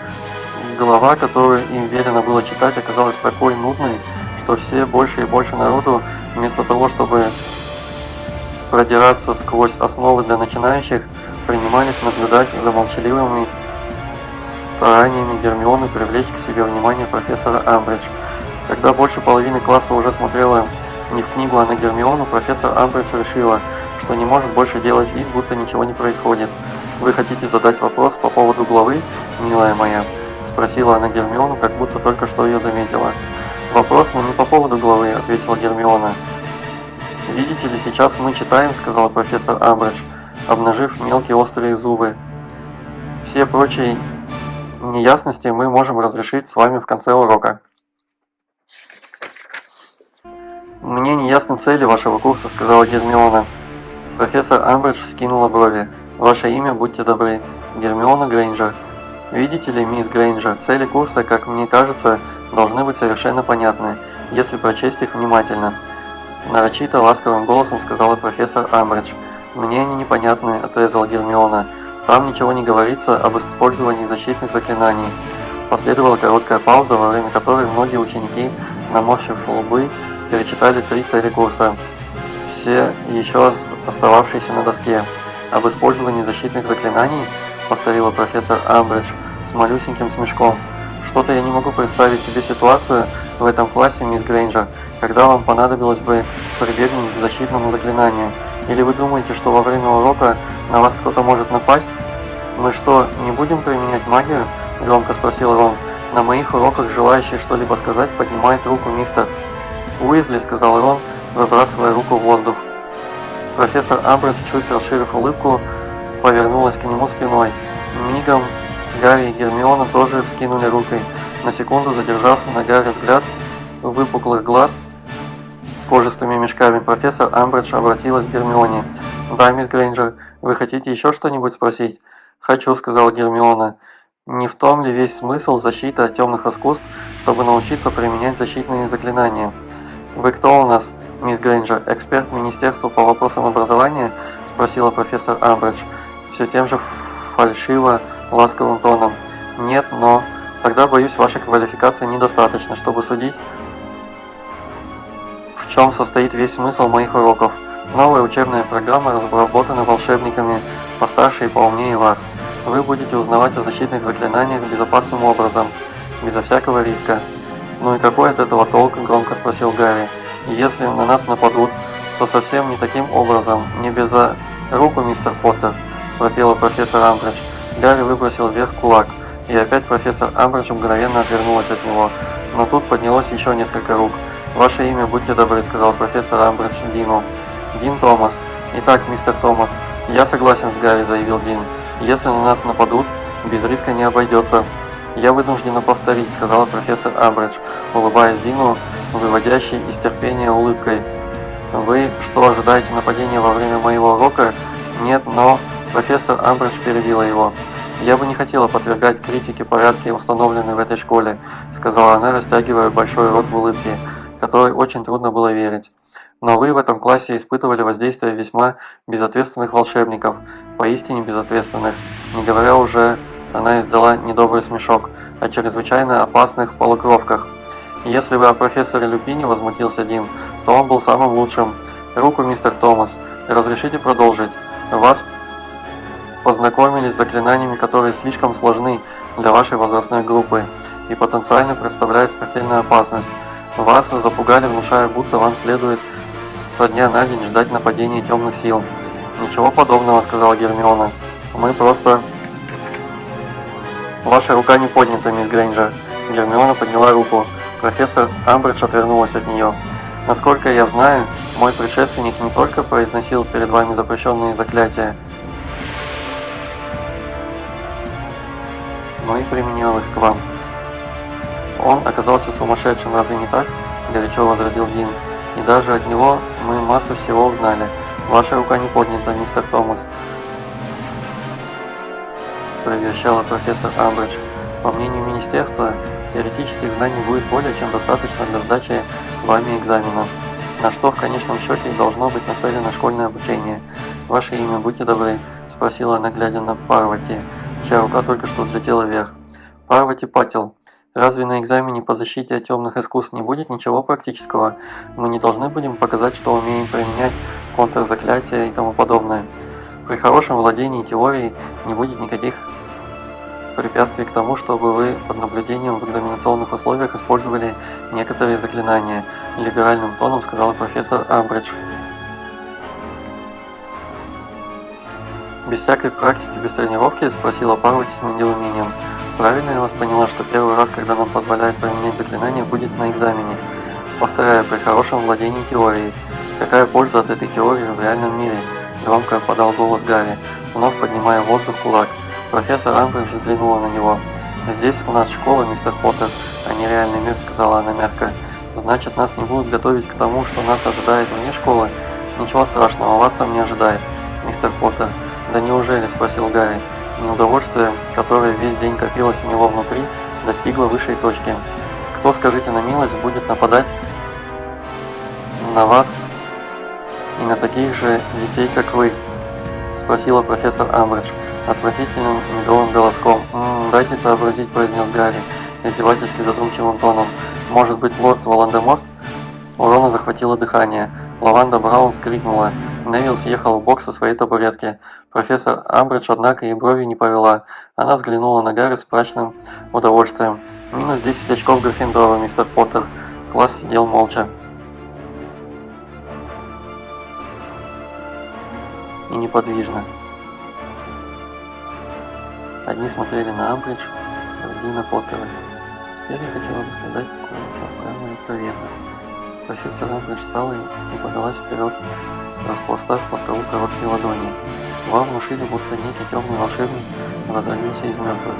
Глава, которую им велено было читать, оказалась такой нудной, что все больше и больше народу, вместо того, чтобы продираться сквозь основы для начинающих, принимались наблюдать за молчаливыми стараниями Гермионы привлечь к себе внимание профессора Амбридж. Когда больше половины класса уже смотрела не в книгу, а на Гермиону, профессор Амбридж решила, что не может больше делать вид, будто ничего не происходит. «Вы хотите задать вопрос по поводу главы, милая моя?» – спросила она Гермиону, как будто только что ее заметила. «Вопрос, но не по поводу главы», – ответила Гермиона. «Видите ли, сейчас мы читаем», – сказала профессор Амбридж, обнажив мелкие острые зубы. «Все прочие неясности мы можем разрешить с вами в конце урока». «Мне не ясны цели вашего курса», – сказала Гермиона. Профессор Амбридж вскинула брови. «Ваше имя, будьте добры». «Гермиона Грейнджер». «Видите ли, мисс Грейнджер, цели курса, как мне кажется, должны быть совершенно понятны, если прочесть их внимательно. Нарочито ласковым голосом сказала профессор Амбридж. «Мне они непонятны», — отрезала Гермиона. «Там ничего не говорится об использовании защитных заклинаний». Последовала короткая пауза, во время которой многие ученики, наморщив лбы, перечитали 3 цели курса, все еще остававшиеся на доске. «Об использовании защитных заклинаний?» — повторила профессор Амбридж с малюсеньким смешком. «Что-то я не могу представить себе ситуацию в этом классе, мисс Грейнджер, когда вам понадобилось бы прибегнуть к защитному заклинанию. Или вы думаете, что во время урока на вас кто-то может напасть?» «Мы что, не будем применять магию?» — громко спросил Рон. «На моих уроках желающий что-либо сказать поднимает руку мистер Уизли», — сказал Рон, выбрасывая руку в воздух. Профессор Амбридж, чуть расширив улыбку, повернулась к нему спиной. Мигом Гарри и Гермиона тоже вскинули руки, на секунду задержав на Гарри взгляд выпуклых глаз с кожистыми мешками. Профессор Амбридж обратилась к Гермионе. «Да, мисс Грейнджер, вы хотите еще что-нибудь спросить?» «Хочу», — сказала Гермиона. «Не в том ли весь смысл защиты от темных искусств, чтобы научиться применять защитные заклинания?» «Вы кто у нас, мисс Грейнджер, эксперт Министерства по вопросам образования?» — спросила профессор Амбридж, все тем же фальшиво ласковым тоном. «Нет, но... Тогда, боюсь, вашей квалификации недостаточно, чтобы судить, в чем состоит весь смысл моих уроков. Новая учебная программа разработана волшебниками постарше и поумнее вас. Вы будете узнавать о защитных заклинаниях безопасным образом, безо всякого риска». «Ну и какой от этого толк?» — громко спросил Гарри. «Если на нас нападут, то совсем не таким образом, не без руку, мистер Поттер», — пропела профессор Амбридж. Гарри выбросил вверх кулак, и опять профессор Амбридж мгновенно отвернулась от него. Но тут поднялось еще несколько рук. «Ваше имя, будьте добры», — сказал профессор Амбридж Дину. «Дин Томас». «Итак, мистер Томас, я согласен с Гарри», — заявил Дин. «Если на нас нападут, без риска не обойдется». «Я вынуждена повторить», — сказала профессор Амбридж, улыбаясь Дину, выводящей из терпения улыбкой. «Вы что, ожидаете нападения во время моего урока?» «Нет, но...» Профессор Амбридж перебила его. «Я бы не хотела подвергать критике порядки, установленные в этой школе», — сказала она, растягивая большой рот в улыбке, которой очень трудно было верить. «Но вы в этом классе испытывали воздействие весьма безответственных волшебников, поистине безответственных, не говоря уже...» Она издала недобрый смешок, о чрезвычайно опасных полукровках. «Если вы о профессоре Люпине», — возмутился Дин, — «то он был самым лучшим. Руку, мистер Томас. Разрешите продолжить? Вас познакомились с заклинаниями, которые слишком сложны для вашей возрастной группы и потенциально представляют смертельную опасность. Вас запугали, внушая, будто вам следует со дня на день ждать нападения темных сил». «Ничего подобного», — сказала Гермиона. «Мы просто...» «Ваша рука не поднята, мисс Грейнджер». Гермиона подняла руку. Профессор Амбридж отвернулась от нее. «Насколько я знаю, мой предшественник не только произносил перед вами запрещенные заклятия, но и применял их к вам». «Он оказался сумасшедшим, разве не так?» – горячо возразил Дин. «И даже от него мы массу всего узнали. Ваша рука не поднята, мистер Томас», – провещала профессор Амбридж. «По мнению министерства, теоретических знаний будет более чем достаточно для сдачи вами экзамена, на что в конечном счете должно быть нацелено школьное обучение. Ваше имя, будьте добры», – спросила она, глядя на Парвати, чья рука только что взлетела вверх. «Парвати Патил, разве на экзамене по защите от темных искусств не будет ничего практического? Мы не должны будем показать, что умеем применять контрзаклятия и тому подобное. При хорошем владении теорией не будет никаких препятствий к тому, чтобы вы под наблюдением в экзаменационных условиях использовали некоторые заклинания», – либеральным тоном сказала профессор Амбридж. «Без всякой практики, без тренировки?» – спросила Парвати с недоумением. «Правильно я вас поняла, что первый раз, когда нам позволяют применять заклинания, будет на экзамене? Повторяю, при хорошем владении теорией. Какая польза от этой теории в реальном мире?» – громко подал голос Гарри, вновь поднимая в воздух кулак. Профессор Амбридж взглянула на него. «Здесь у нас школа, мистер Поттер, а не реальный мир», — сказала она мягко. «Значит, нас не будут готовить к тому, что нас ожидает вне школы? Ничего страшного, вас там не ожидает, мистер Поттер». «Да неужели?» — спросил Гарри. Неудовольствие, которое весь день копилось у него внутри, достигло высшей точки. «Кто, скажите на милость, будет нападать на вас и на таких же детей, как вы?» – спросила профессор Амбридж отвратительным медовым голоском. Дайте сообразить», – произнес Гарри издевательски задумчивым тоном. «Может быть, лорд Волан-де-Морт?» У Рона захватило дыхание. Лаванда Браун вскрикнула. Невилл съехал в бок со своей табуретки. Профессор Амбридж, однако, и брови не повела. Она взглянула на Гарри с мрачным удовольствием. «Минус 10 очков Гриффиндора, мистер Поттер». Класс сидел молча и неподвижно. Одни смотрели на Амбридж, другие на Поттера. Теперь я хотела бы сказать кое-что прямо и откровенно. Профессор Амбридж встала и подалась вперед, распластав по столу короткие ладони. «Вам внушили, будто некий темный волшебник возродился из мертвых».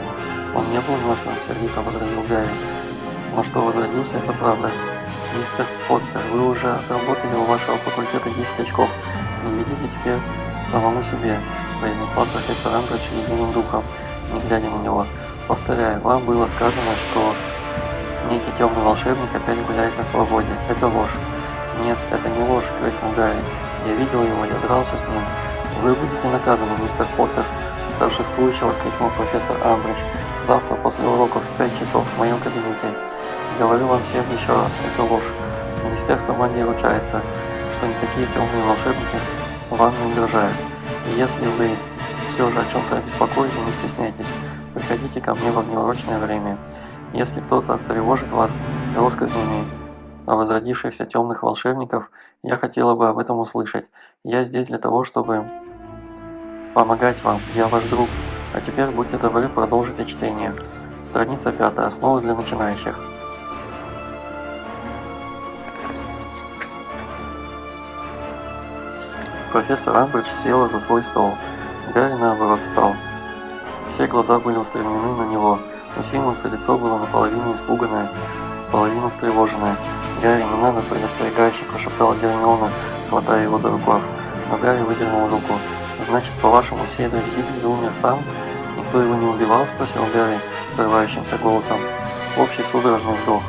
«Он не был мертвым», — сердито возразил Гарри. «Но что возродился, это правда. Мистер Поттер, вы уже отработали у вашего факультета 10 очков. Не ведите теперь самому себе», — произнесла профессор Амбридж единым духом, не глядя на него. «Повторяю, вам было сказано, что некий темный волшебник опять гуляет на свободе. Это ложь». «Нет, это не ложь», — крикнул Гарри. «Я видел его, я дрался с ним». «Вы будете наказаны, мистер Поттер», — торжествующе воскликнул профессор Амбридж. «Завтра после уроков в 5 часов в моем кабинете. Говорю вам всем еще раз, это ложь. Министерство магии ручается, что никакие темные волшебники вам не угрожают. И если вы все же о чем-то обеспокоены, не стесняйтесь, приходите ко мне во внеурочное время. Если кто-то тревожит вас россказнями о возродившихся темных волшебников, я хотела бы об этом услышать. Я здесь для того, чтобы помогать вам. Я ваш друг. А теперь будьте добры, продолжите чтение». Страница 5. Основы для начинающих. Профессор Амбридж села за свой стол. Гарри, наоборот, встал. Все глаза были устремлены на него. У Симонса лицо было наполовину испуганное, наполовину встревоженное. «Гарри, не надо», — предостерегающе прошептала Гермиона, хватая его за рукав. Но Гарри выдернул руку. «Значит, по-вашему, Седрик Дигби умер сам? Никто его не убивал?» — спросил Гарри срывающимся голосом. Общий судорожный вздох.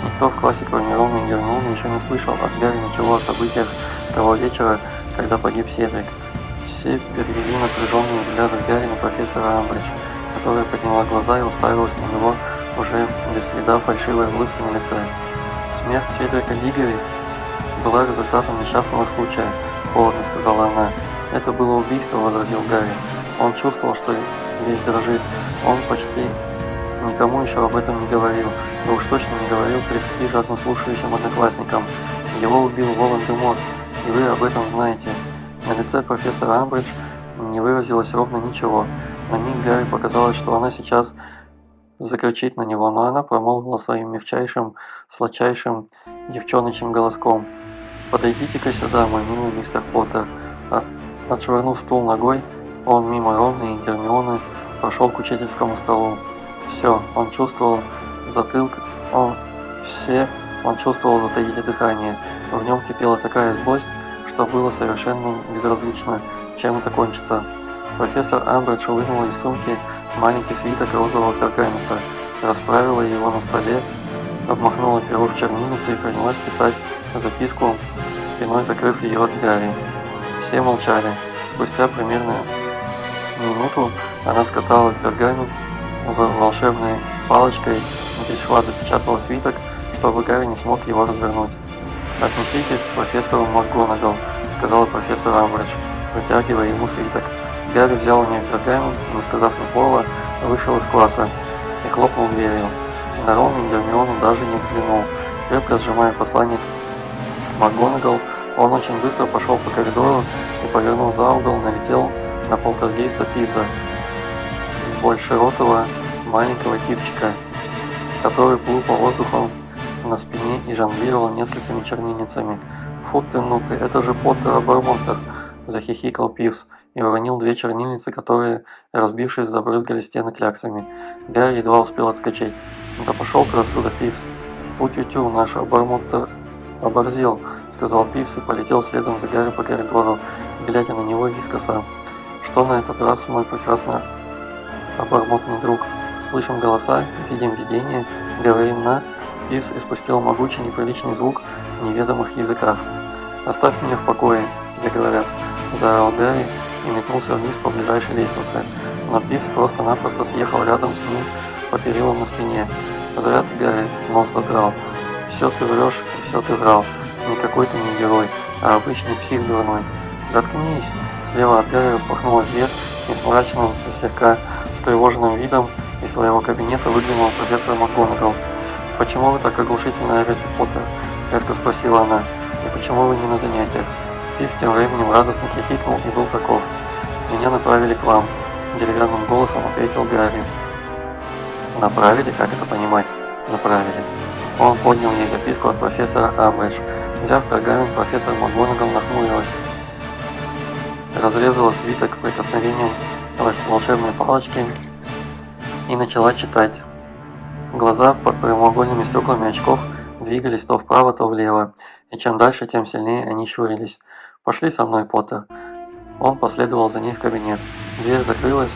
Никто в классе, кроме Рона и Гермионы, еще не слышал от Гарри ничего о событиях того вечера, когда погиб Седрик. Все перевели напряженные взгляды с Гарри на профессора Амбридж, которая подняла глаза и уставилась на него уже без следа фальшивой улыбки на лице. «Смерть Седрика Диггори была результатом несчастного случая», — холодно сказала она. «Это было убийство», — возразил Гарри. Он чувствовал, что весь дрожит. Он почти никому еще об этом не говорил, и уж точно не говорил 30 жадно слушающим одноклассникам. Его убил Волан-де-Морт, и вы об этом знаете. На лице профессора Амбридж не выразилось ровно ничего. На миг Гарри показалось, что она сейчас закричит на него, но она промолвила своим мягчайшим, сладчайшим девчоночьим голоском: «Подойдите-ка сюда, мой милый мистер Поттер». Отшвырнув стул ногой, он мимо Рона и Гермионы прошел к учительскому столу. Он чувствовал затаили дыхание. В нем кипела такая злость, что было совершенно безразлично, чем это кончится. Профессор Амбридж вынула из сумки маленький свиток розового пергамента, расправила его на столе, обмахнула перо в чернильницу и принялась писать записку, спиной закрыв ее от Гарри. Все молчали. Спустя примерно минуту она скатала пергамент волшебной палочкой и без шва запечатала свиток, чтобы Гарри не смог его развернуть. «Отнесите к профессору МакГонагал», — сказала профессор Амбридж, протягивая ему свиток. Гарри взял у нее пергамент и, не сказав ни слова, вышел из класса и хлопнул дверью. На Рона и Гермиону даже не взглянул. Крепко сжимая послание МакГонагал, он очень быстро пошел по коридору и, повернув за угол, налетел на полтергейста Пивза, большеротого маленького типчика, который плыл по воздуху на спине и жонглировал несколькими чернильницами. «Фу ты, ну ты, это же Поттер Абермонтер!» – захихикал Пивз и уронил 2 чернильницы, которые, разбившись, забрызгали стены кляксами. Гарри едва успел отскочить. «Да пошел ты отсюда, Пивз!» «Тю-тю-тю, наш Абермонтер оборзел!» – сказал Пивз и полетел следом за Гарри по коридору, глядя на него искоса. «Что на этот раз, мой прекрасный обормотный друг? Слышим голоса, видим видения, говорим на...» Пивз испустил могучий неприличный звук в неведомых языках. «Оставь меня в покое», тебе говорят», – заорал Гарри и метнулся вниз по ближайшей лестнице, но Пивз просто-напросто съехал рядом с ним по перилам на спине. «Зря ты, Гарри, нос задрал. Все ты врешь и все ты врал. Никакой ты не герой, а обычный псих дурной. Заткнись!» Слева от Гарри распахнулась дверь, и с мрачным и слегка встревоженным видом из своего кабинета выглянул профессор МакГонагал. «Почему вы так оглушительно орете, Поттер?» – резко спросила она. «И почему вы не на занятиях?» Пивз тем временем радостно хихикнул и был таков. «Меня направили к вам», – деревянным голосом ответил Гарри. «Направили? Как это понимать?» «Направили». Он поднял ей записку от профессора Амбридж. Взяв пергамент, профессор МакГонагал нахмурилась, разрезала свиток прикосновением волшебной палочки и начала читать. Глаза под прямоугольными стеклами очков двигались то вправо, то влево, и чем дальше, тем сильнее они щурились. «Пошли со мной, Поттер». Он последовал за ней в кабинет. Дверь закрылась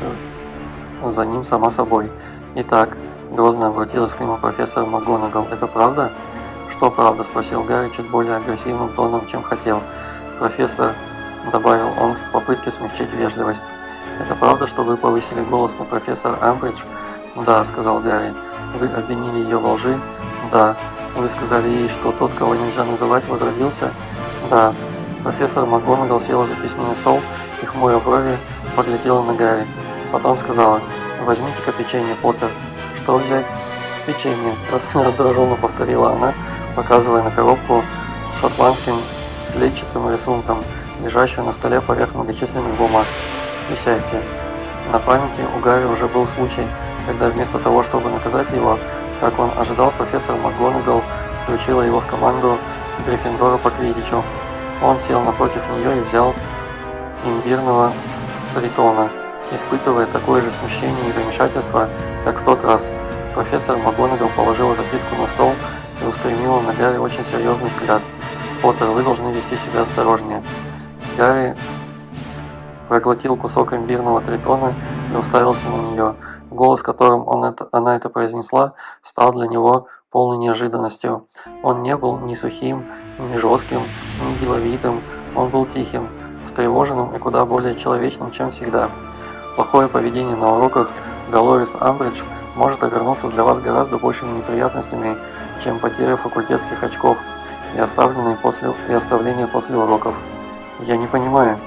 за ним сама собой. «Итак», – грозно обратилась к нему профессор МакГонагал, – «это правда?» «Что правда?» – спросил Гарри чуть более агрессивным тоном, чем хотел. «Профессор», – добавил он в попытке смягчить вежливость, – «это правда, что вы повысили голос на профессор Амбридж?» «Да», – сказал Гарри. «Вы обвинили ее во лжи?» «Да». «Вы сказали ей, что тот, кого нельзя называть, возродился?» «Да». Профессор МакГонагал села за письменный стол и, хмуря брови, поглядела на Гарри. Потом сказала: «Возьмите-ка печенье, Поттер». «Что взять?» «Печенье», – раздраженно повторила она, показывая на коробку с шотландским клетчатым рисунком, лежащую на столе поверх многочисленных бумаг. «И сядьте». На памяти у Гарри уже был случай, когда вместо того, чтобы наказать его, как он ожидал, профессор МакГонагал включила его в команду Гриффиндора по квиддичу. Он сел напротив нее и взял имбирного тритона, испытывая такое же смущение и замешательство, как в тот раз. Профессор МакГонагал положила записку на стол и устремила на Гарри очень серьезный взгляд. «Поттер, вы должны вести себя осторожнее». Гарри проглотил кусок имбирного тритона и уставился на нее. Голос, которым она это произнесла, стал для него полной неожиданностью. Он не был ни сухим, ни жестким, ни деловитым. Он был тихим, встревоженным и куда более человечным, чем всегда. Плохое поведение на уроках Долорес Амбридж может обернуться для вас гораздо большими неприятностями, чем потеря факультетских очков и оставление после уроков. Я не понимаю.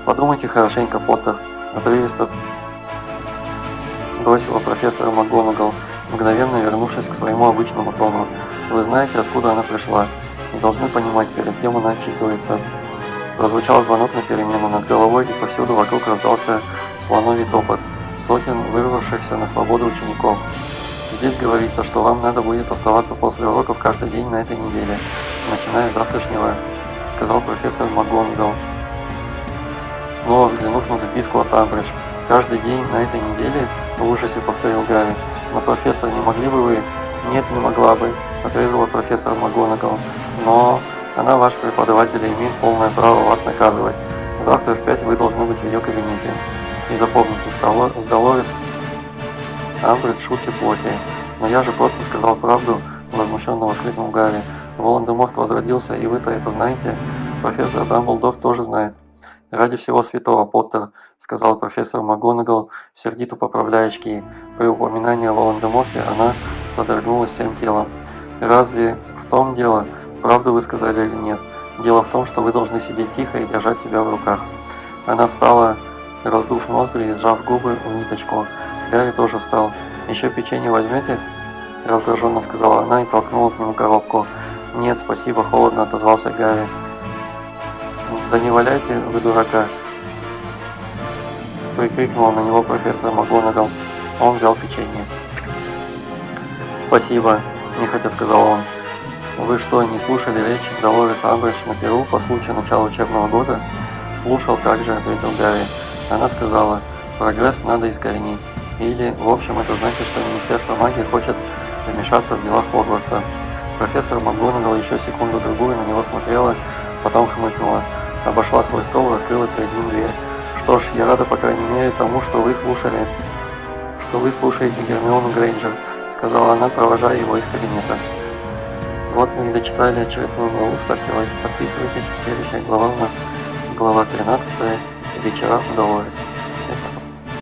Подумайте хорошенько, Поттер, отрывисто бросила профессор МакГонагал, мгновенно вернувшись к своему обычному тону. Вы знаете, откуда она пришла, и должны понимать, перед кем она отчитывается. Прозвучал звонок на перемену над головой, и повсюду вокруг раздался слоновий топот сотен вырвавшихся на свободу учеников. «Здесь говорится, что вам надо будет оставаться после уроков каждый день на этой неделе, начиная с завтрашнего», — сказал профессор МакГонагал, снова взглянув на записку от Амбридж. «Каждый день на этой неделе?» — в ужасе повторил Гарри. «Но, профессор, не могли бы вы?» «Нет, не могла бы», — отрезала профессор МакГонагал. «Но она ваш преподаватель и имеет полное право вас наказывать. Завтра в 5 вы должны быть в ее кабинете. И запомните, с Долорес Амбридж шутки плохие». «Но я же просто сказал правду», — возмущенно воскликнул Гарри. «Волан-де-Морт возродился, и вы-то это знаете?» «Профессор Дамблдор тоже знает». «Ради всего святого, Поттер», — сказал профессор МакГонагал, сердито поправляя очки. При упоминании о Волан-де-Морте она содрогнулась всем телом. «Разве в том дело, правду вы сказали или нет? Дело в том, что вы должны сидеть тихо и держать себя в руках». Она встала, раздув ноздри и сжав губы в ниточку. Гарри тоже встал. «Еще печенье возьмете?» — раздраженно сказала она и толкнула к нему коробку. «Нет, спасибо», — холодно отозвался Гарри. «Да не валяйте вы дурака!» — прикрикнула на него профессор МакГонагал. Он взял печенье. «Спасибо», — нехотя сказал он. «Вы что, не слушали речь Долорес Амбридж на Перу по случаю начала учебного года?» «Слушал, как же», — ответил Гарри. Она сказала: «Прогресс надо искоренить». Или, в общем, это значит, что Министерство магии хочет вмешаться в дела Хогвартса. Профессор МакГонагал еще секунду-другую на него смотрела, потом хмыкнула, обошла свой стол и открыла перед ним дверь. «Что ж, я рада, по крайней мере, тому, что вы слушаете Гермиону Грейнджер», — сказала она, провожая его из кабинета. Вот мы и дочитали очередную главу. Ставьте лайк, подписывайтесь. Следующая глава у нас глава 13. Вечера удовольствия.